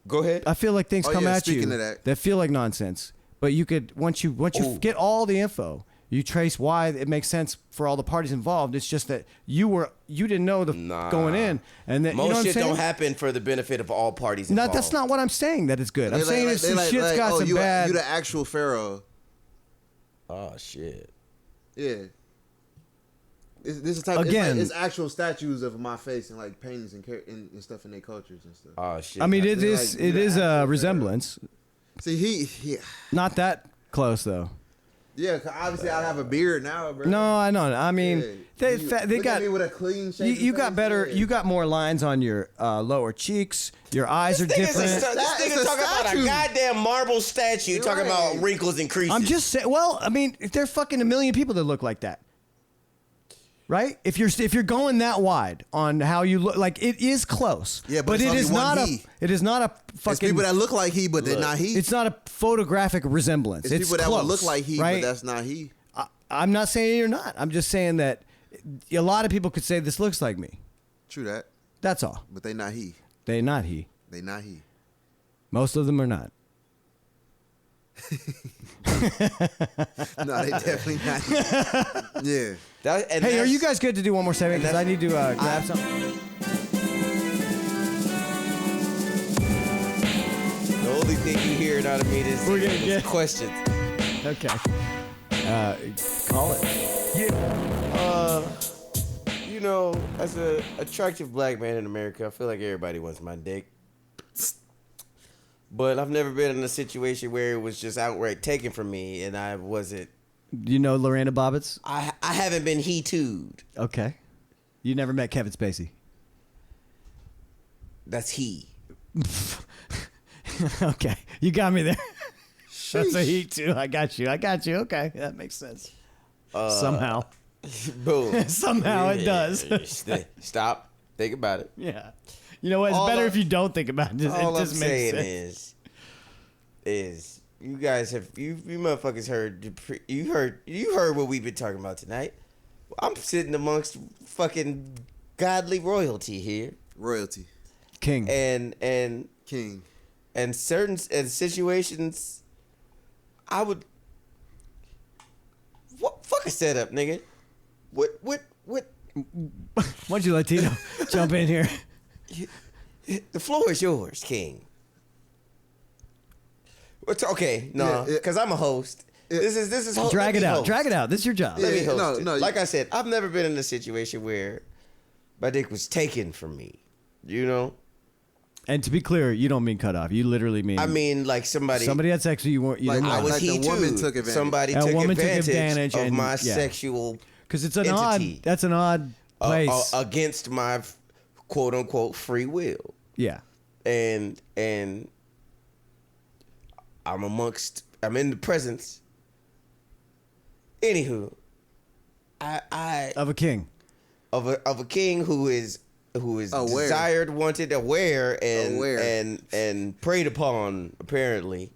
Go ahead. I feel like things Oh, come yeah, at you speaking of that. feel like nonsense. But you could once you Ooh. get all the info, you trace why it makes sense for all the parties involved. It's just that you didn't know going in, and that Most you know what I'm shit saying? don't happen for the benefit of all parties No, involved. that's not what I'm saying. That it's good. I'm They saying like, that some shit's got oh, some you bad. you the actual pharaoh. Oh shit. Yeah. This is type. Again, it's actual statues of my face and like paintings and stuff in their cultures and stuff. Oh shit. I mean, it Like, is a resemblance. See, he Not that close though. yeah. 'Cause obviously, I have a beard now, bro. No, I know. I mean, Yeah. they Look got at me with a clean shaven you got face, better. yeah. You got more lines on your lower cheeks. Your eyes are This different. nigga It's a talking about a statue. goddamn marble statue, You're talking right. about wrinkles and creases. I'm just saying. Well, I mean, there are fucking a million people that look like that, right? If you're going that wide on how you look, like it is close. Yeah, but it's it only is one not he. It is not a It's fucking. people that look like he, but they're not he. It's not a photographic resemblance. It's It's people that close, would look like he, right? but that's not he. I'm not saying you're not. I'm just saying that a lot of people could say this looks like me. True that, That's all. but they not he. They're not he. They not he. Most of them are not. No, they definitely not he. Yeah. Hey, are you guys good to do one more segment? Because I need to grab something. The only thing you hear out of me is We're gonna get- questions. Okay. Call it. You know, as a attractive black man in America, I feel like everybody wants my dick. But I've never been in a situation where it was just outright taken from me, and I wasn't. You know Lorena Bobbitt? I haven't been he too'd. Okay. You never met Kevin Spacey? That's he. Okay. You got me there. That's a heat too. I got you. Okay. That makes sense. Somehow. Boom. Somehow it does. Stop. Think about it. Yeah. You know what? It's All better I- if you don't think about it. All It I'm just makes saying sense. is you guys have you motherfuckers heard what we've been talking about tonight. I'm sitting amongst fucking godly royalty here, Royalty. King. and King. certain situations, I would fuck a setup, nigga. What? Why don't you let Tito jump in here? The floor is yours, King. Okay, no, Yeah, yeah. because I'm a host. This is Drag let it me out. host. Drag it out. This is your job. Let me Yeah, host no, it. no, like I said, I've never been in a situation where my dick was taken from me. You know, And to be clear, you don't mean cut off. You literally mean. I mean, like somebody had sex with you. You Like, don't I was like he the woman too. took advantage. Somebody A took woman took advantage of and- my yeah. sexual because it's an entity. odd. That's an odd place. against my quote unquote free will. Yeah. And I'm in the presence. Anywho, I Of a king. of a king who is Aware. desired, wanted, aware, Aware. and preyed upon apparently.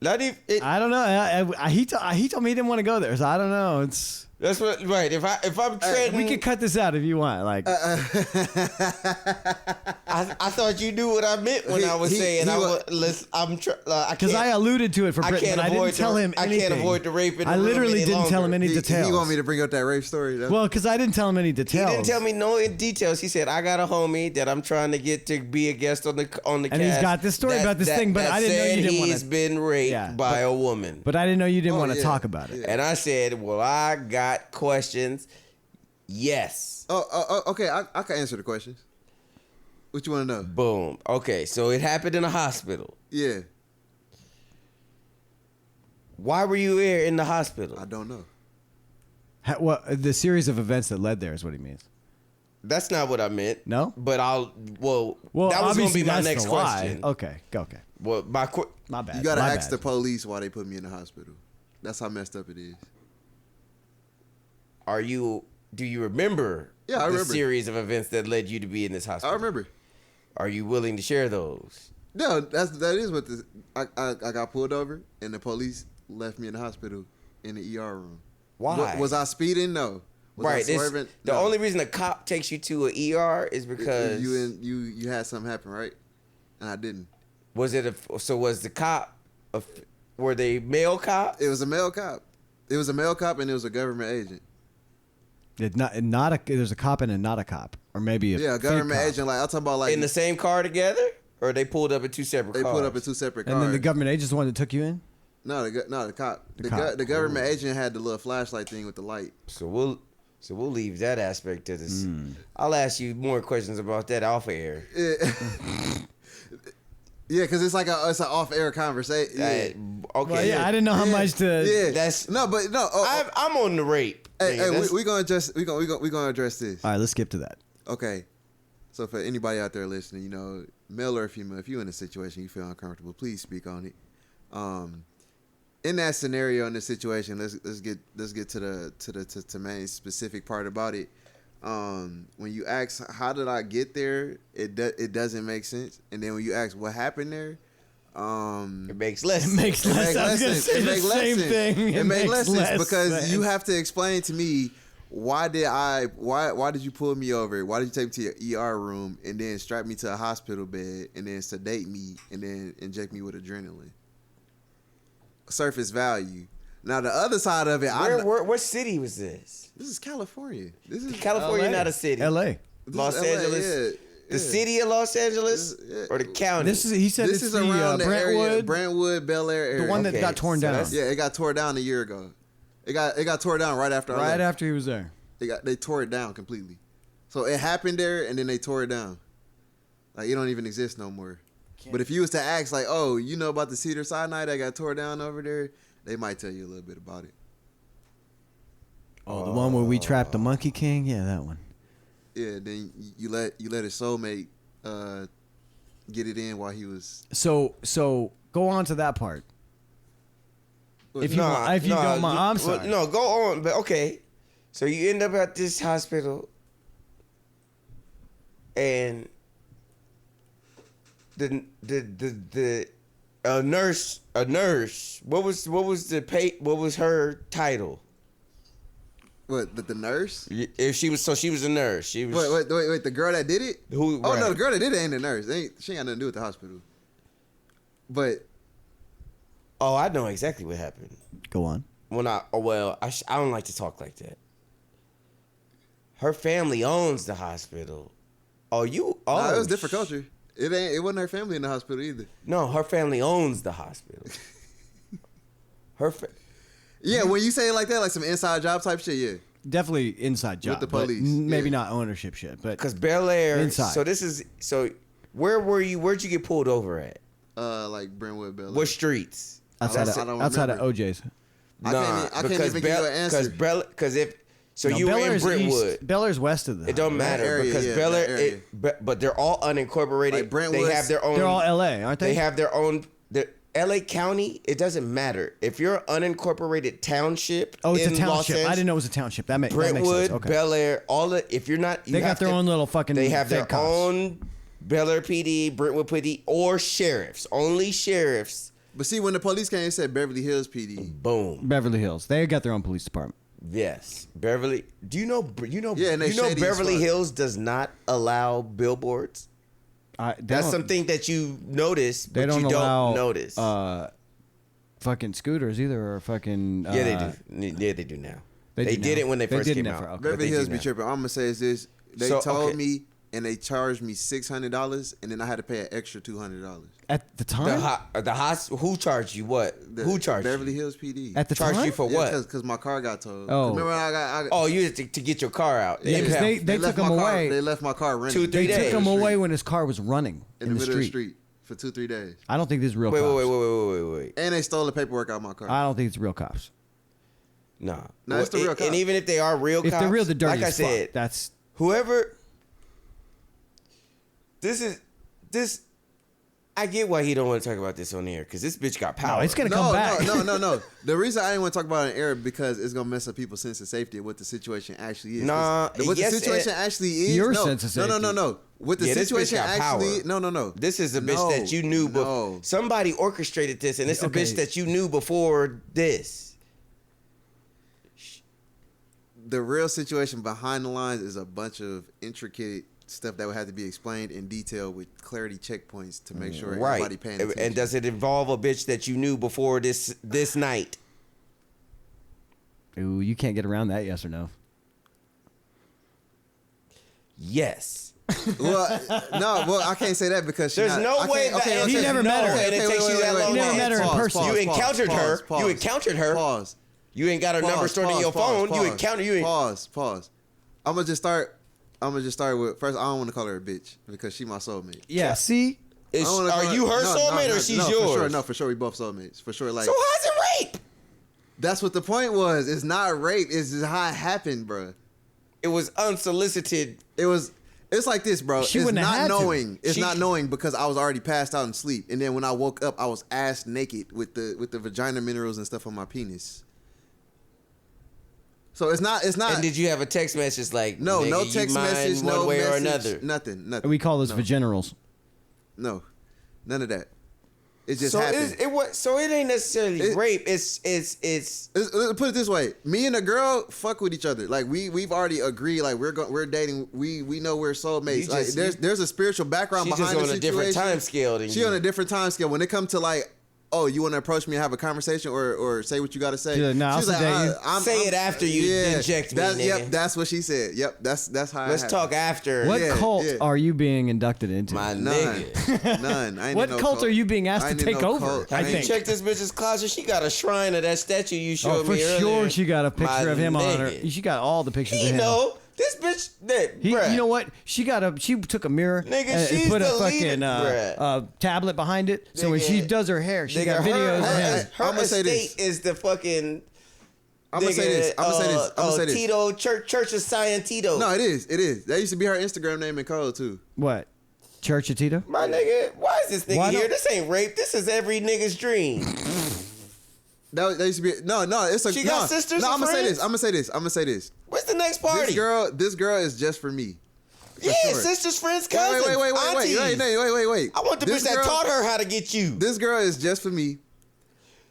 Not even I don't know. He told me he didn't want to go there, so I don't know. It's that's what right. If I'm treading, we could cut this out if you want. Like I thought you knew what I meant when He- I was he- saying he I wa- was. I because I alluded to it for I Britton, can't but I avoid didn't tell the- him I anything. can't avoid the rape in the I room literally any didn't tell him longer. any details. He want me to bring up that rape story. Though. Well, because I didn't tell him any He details. didn't tell me no in details. He said I got a homie that I'm trying to get to be a guest on the And cast. he's got this story about this thing, but that I didn't know you said didn't wanna- he's been raped Yeah, by a woman. But I didn't know you didn't Oh, want to yeah. talk about it. Yeah. And I said, well, I got questions. Yes. Okay. I can answer the questions. What you want to know? Boom. Okay, so it happened in a hospital. Yeah, Why were you here in the hospital? I don't know. Well, the series of events that led there is what he means. That's not what I meant. No? But Well, that was going to obviously be my that's next the lie. question. Okay, go. Okay, Well, my bad. You gotta my ask bad. the police why they put me in the hospital. That's how messed up it is. do you remember Yeah, I the remember. series of events that led you to be in this hospital? I remember. Are you willing to share those? No, that is what I got pulled over and the police left me in the hospital in the ER room. Why? Was I speeding? No. Was I Right. swerving? The No. only reason a cop takes you to an ER is because you had something happen, right? And I didn't. was the cop were they male cops? It was a male cop. It was a male cop and it was a government agent. There's a cop and not a cop, or maybe a Yeah, a fake government cop. agent. Like I'm talking about, like in the same car together, or they pulled up in two separate they cars? pulled up in two separate cars. And then the government agent's the one that took you in. The cop. cop. The government agent had the little flashlight thing with the light. So we'll leave that aspect to this. I'll ask you more questions about that off air. Yeah, because it's like it's an off-air conversation. Yeah. Okay. Well, yeah, I didn't know how much to. Yeah, That's no, but no. I'm on the rape. Hey, we gonna address this. All right, let's skip to that. Okay. So for anybody out there listening, you know, male or female, if you're in a situation you feel uncomfortable, please speak on it. In that scenario, in this situation, let's get to the main specific part about it. When you ask how did I get there, it doesn't make sense. And then when you ask what happened there, it makes less. It makes less. I was gonna say the same thing. It makes less sense because sense. you have to explain to me why did you pull me over? Why did you take me to your ER room and then strap me to a hospital bed and then sedate me and then inject me with adrenaline? Surface value. Now the other side of it, what city was this? This is California. This is California, LA. not a city. L.A. Los LA, Angeles. The city of Los Angeles or the county? He said This it's is the around the area, Brentwood, Brentwood, Bel Air area. the one that Okay, got torn so down. that's- Yeah, it got tore down a year ago. It got tore down right after I Right left. after he was there. They tore it down completely. So it happened there, and then they tore it down. Like it don't even exist no more. But if you was to ask, like, oh, you know about the Cedar Sinai that got tore down over there, they might tell you a little bit about it. Oh, the one where we trapped the Monkey King? Yeah, that one. Yeah, then you let his soulmate get it in while he was. So go on to that part. If you don't mind, I'm sorry. No, go on. But okay, so you end up at this hospital, and a nurse. What was her title? What the nurse? If she was a nurse. She was. Wait, the girl that did it? Who? Oh right. no, the girl that did it ain't a nurse. She ain't got nothing to do with the hospital. But Oh, I know exactly what happened. Go on. I don't like to talk like that. Her family owns the hospital. Oh, it was different culture. It wasn't her family in the hospital either. No, her family owns the hospital. Yeah, when you say it like that, like some inside job type shit, yeah. Definitely inside job. the but police, maybe yeah. not ownership shit. But Because Bel Air. Inside. So where were you? Where'd you get pulled over at? Like Brentwood, Bel Air. What streets? outside I don't of remember. OJ's. I can't even give you an answer. You were in Brentwood. Bel Air's west of the. It don't matter area, because yeah, Bel that Air. area. But they're all unincorporated. Like Brentwood, they have their own. They're all LA, aren't they? They have their own. The LA County. It doesn't matter if you're an unincorporated township. Oh, it's in a township. Los Angeles, I didn't know it was a township. That makes Brentwood, sense. Okay. Bel Air, all the. If you're not, They got their own little fucking. They have fed their cops. own Bel Air PD, Brentwood PD, or sheriffs. Only sheriffs. But see, when the police came, it said Beverly Hills PD. Boom. Beverly Hills. They got their own police department. Yes, Beverly. Do you know? Yeah, and they shady as Beverly fuck. Hills does not allow billboards. That's something that you notice, but They don't you allow don't notice. fucking scooters either, or fucking. Yeah, they do. Yeah, they do now. They do did now. it when they They first did came now out. for- okay. but Beverly they do Hills be now. tripping. I'm gonna say is this: they So, told okay. me and they charged me $600, and then I had to pay an extra $200. At the time. Who charged you what? Who charged Beverly you? Hills PD. At the Charged time. you for what? Because my car got towed. Oh. Remember when I got Oh, you had to get your car out. Yeah, 'cause Impound. they left took him my car- away. They left my car rented. 2-3 They days. took him away when his car was running in the middle of the street for 2-3 days. I don't think these are real Wait, cops. wait. And they stole the paperwork out of my car. I don't think it's real cops. Nah. No, it's the real And cops. even if they are real If cops, they're real, they're dirty like I as fuck. said, That's whoever. I get why he don't want to talk about this on air because this bitch got power. no. It's gonna come back. No. The reason I didn't want to talk about it in air because it's gonna mess up people's sense of safety and what the situation actually is. Nah, what yes, the situation actually is. Your no, sense of safety. No. What the Yeah, this bitch situation got actually. power. No. This is a bitch that you knew before. No. Somebody orchestrated this, and it's a Okay. bitch that you knew before this. The real situation behind the lines is a bunch of intricate stuff that would have to be explained in detail with clarity checkpoints to make sure everybody Right. paying attention. And does it involve a bitch that you knew before this night? Ooh, you can't get around that. Yes or no? Yes. Well, no, well, I can't say that because There's no way that He never met her. And it takes you that long. You never met her in person. You encountered her. You encountered her. Pause. You ain't got her number stored in your phone. You encountered you. Pause. I'm gonna just start with first. I don't want to call her a bitch because she my soulmate. Yeah. See. Are you her soulmate or she's yours? For sure, we both soulmates. For sure, like. So how's it rape? That's what the point was. It's not rape. It's just how it happened, bro. It was unsolicited. It's like this, bro. She It's wouldn't have not had to. knowing. It's not knowing because I was already passed out in sleep, and then when I woke up, I was ass naked with the vagina minerals and stuff on my penis. So it's not. And did you have a text message like No text message, one no way message, or another? Nothing. We call those vaginerals. No, none of that. It just So happened. it ain't necessarily rape. It's Let's put it this way: me and a girl fuck with each other. Like we've already agreed. Like we're dating. We know we're soulmates. Like there's a spiritual background she's behind just the on situation. a different time scale than She you. on a different time scale. When it comes to like, oh, you want to approach me and have a conversation or say what you got to say? Yeah, no, she's I'll sedate you. Say it after you inject me, nigga. Yep, that's what she said. Yep, that's how. Let's talk after. What cult are you being inducted into? My None. nigga. None. I ain't What in no cult are you being asked I to ain't in take no over? cult. I Have you think. checked this bitch's closet? She got a shrine of that statue you showed For me earlier. sure, she got a picture My of him on her. nigga. She got all the pictures He of him. know this bitch. Bruh. You know what? She took a mirror Nigga, and she's put a the fucking leader, tablet behind it. So when Nigga, she does her hair, she got videos of him. Her I'ma say this. estate is the fucking. I'm gonna say this. I'm gonna say this. Tito Church of Science Tito. No, it is. That used to be her Instagram name in code too. What? Church of Tito? My nigga, why is this Why nigga here? don't- This ain't rape. This is every nigga's dream. That used to be no. It's a. She got sisters No, and I'm gonna friends? say this. What's the next party? This girl is just for me. Yeah, sure. sisters, friends, cousins, Wait. aunties. Wait. I want the This bitch that girl- taught her how to get you. This girl is just for me.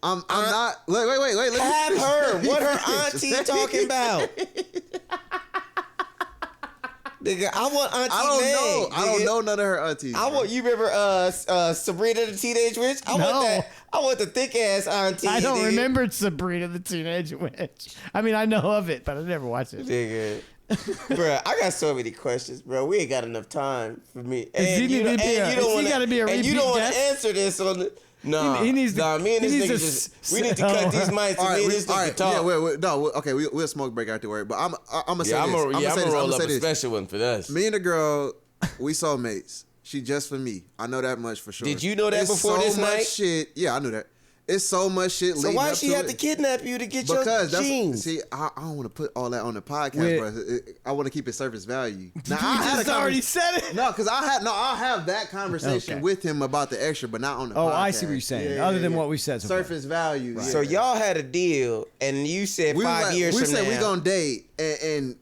I'm not. Wait. Let me Have finish. her. What her auntie talking about? Nigga, I want Auntie I don't May, know. I nigga. don't know none of her aunties. I want you remember Sabrina the Teenage Witch? I want No. that. I want the thick ass auntie. I don't nigga. remember Sabrina the Teenage Witch. I mean, I know of it, but I never watched it. Nigga. Bruh, I got so many questions, bro. We ain't got enough time for me. Is he don't gotta be a and you repeat don't want to guest? answer this on the. Nah, He needs to- nah, me and he this needs nigga to just. We need to cut these mics and me and this nigga talk. Okay, we'll smoke break after work. But I'm gonna say Yeah, I'm this. gonna roll up say a this. special one for us. Me and the girl, we soulmates. She just for me. I know that much for sure. Did you know that It's before so this much night? Shit. Yeah, I knew that. It's so much shit. So leading why up she to had it. to kidnap you to get Because your jeans? See, I don't want to put all that on the podcast, bro. I want to keep it surface value. Now I had just already said it. No, because I'll have that conversation Okay. with him about the extra, but not on the podcast. Oh, I see what you're saying. Other than what we said so far. surface value. So y'all had a deal, and you said we 5 years we from said now. we gonna date, and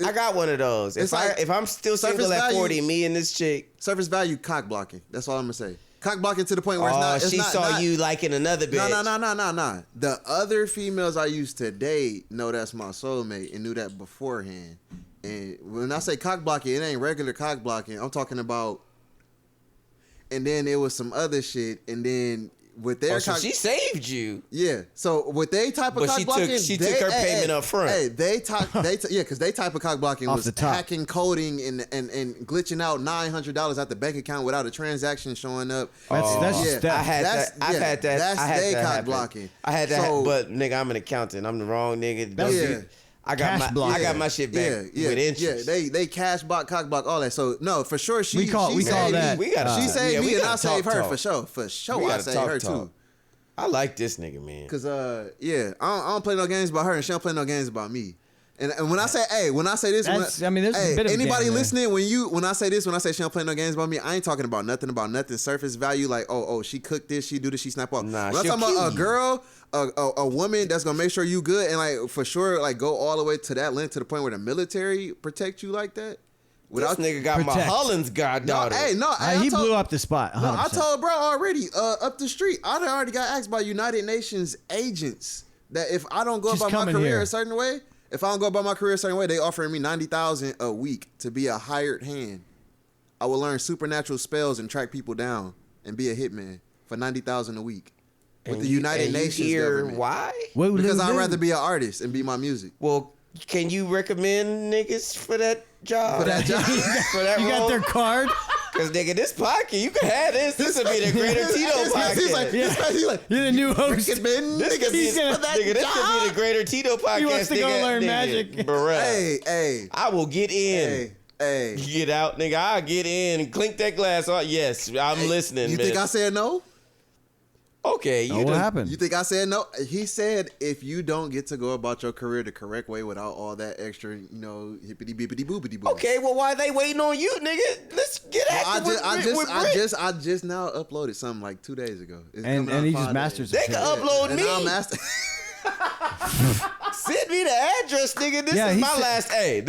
I got one of those. It's If I'm still surface single at value- 40, me and this chick. surface value cock blocking. That's all I'm gonna say. Cock blocking to the point where it's not. It's she not, saw not, you liking another bitch. No. The other females I used to date know that's my soulmate and knew that beforehand. And when I say cock blocking, it ain't regular cock blocking. I'm talking about. And then it was some other shit, and then with their So cock, she saved you. yeah. So with they type of But cock she blocking, took her payment up front. Hey, because they type of cock blocking Off was the top. hacking, coding, and glitching out $900 at the bank account without a transaction showing up. That's Yeah. I had That's- that. I've yeah, had that. that's I had they that cock happen. blocking. I had that, So- but nigga, I'm an accountant. I'm the wrong nigga. Don't Yeah. do- I got Cash my block. I got my shit back with interest. Yeah, they cash block, cock block, all that. So no, for sure she We call saved that- me. We gotta- she saved yeah, we me and gotta I saved talk, her talk. for sure. For sure, We I gotta saved talk, her talk. too. I like this nigga, man. Cause I don't play no games about her, and she don't play no games about me. And when I say this, That's- I mean, there's a bit of a anybody game there. listening, when I say she don't play no games about me, I ain't talking about nothing surface value like oh she cooked this, she do this, she snap off. Nah, when I'm she'll talking about kill a girl, a woman that's gonna make sure you good and like for sure like go all the way to that length to the point where the military protect you like that. This nigga got my protect. Holland's goddaughter. He blew up the spot. 100%. No, I told bro already up the street. I done already got asked by United Nations agents that if I don't go Just about my coming career here. a certain way, if I don't go about my career a certain way, they offering me $90,000 a week to be a hired hand. I will learn supernatural spells and track people down and be a hitman for $90,000 a week with the United Nations Hear government. why? Because I'd rather be an artist and be my music. Well, Can you recommend niggas for that job? For that job? For that You role? got their card? Cause nigga, this podcast, you can have this. This would be the Greater Tito podcast. He's like, You're the new host. recommend This could be, niggas for that nigga, this could be job. the Greater Tito podcast. He wants to go nigga, learn nigga, magic. Bruh. Hey, I will get in. hey. You get out, nigga. I'll get in and clink that glass off. Yes, I'm listening, You man. think I said no? Okay, you Oh, what done- happened? You think I said no? He said if you don't get to go about your career the correct way without all that extra, hippity bippity boopity boo. Okay, well, why they waiting on you, nigga? Let's get active with Brit. I just now uploaded something like 2 days ago. It's And coming out he in just 5 masters days. They can it. upload And me. now I'm master- Send me the address, nigga. This Yeah, is he my said- last. Hey,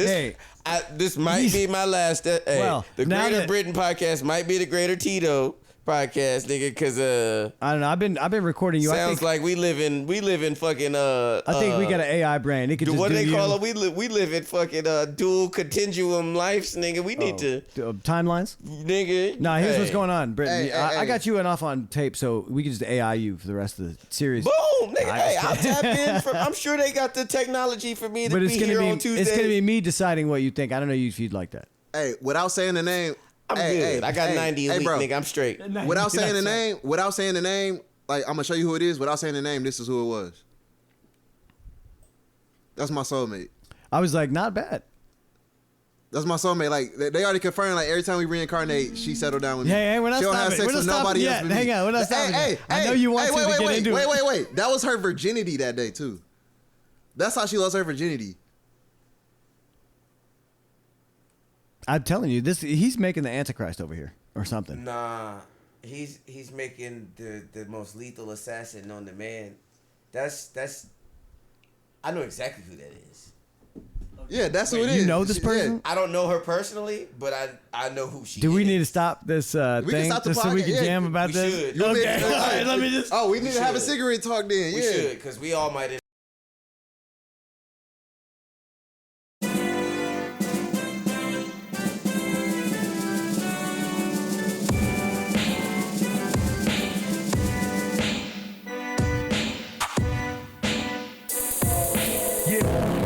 this might He's- be my last. Hey, Well, the now Greater that- Britton podcast might be the Greater Tito podcast, nigga. Because I don't know. I've been recording you. sounds like we live in fucking I think we got an AI brain. It could just what do they you. call it? We live in fucking dual continuum lives, nigga. We need to, Timelines. nigga. Nah, here's hey. what's going on, Britton. Hey, I hey. got you enough on tape, so we can just AI you for the rest of the series. Boom, nigga. I Hey, just- I'll tap in. I'm sure they got the technology for me to But be it's gonna here be on Tuesday. it's gonna be me deciding what you think. I don't know if you'd like that. Hey, without saying the name, I'm hey, good. hey, I got hey, 90 hey, elite, bro. nigga. I'm straight. Without saying the name, like I'm gonna show you who it is. Without saying the name, this is who it was. That's my soulmate. I was like, not bad. That's my soulmate. Like they already confirmed. Like every time we reincarnate, she settled down with me. Hey, we're not she don't have stopping. sex We're with not stopping nobody else yet. but me. Hang on, we're not stopping yet. I know you want to get into it. Wait. That was her virginity that day too. That's how she lost her virginity. I'm telling you, he's making the Antichrist over here or something. Nah, he's making the most lethal assassin known to man. That's. I know exactly who that is. Yeah, that's who it You is. know this Yeah. person? I don't know her personally, but I know who she is. Do we need to stop this can thing stop the just so we podcast, can yeah. jam about We this? should. You Okay, been- all right, let me just. Oh, we need to have a should. cigarette talk then. We Yeah. should, because we all might. Yeah.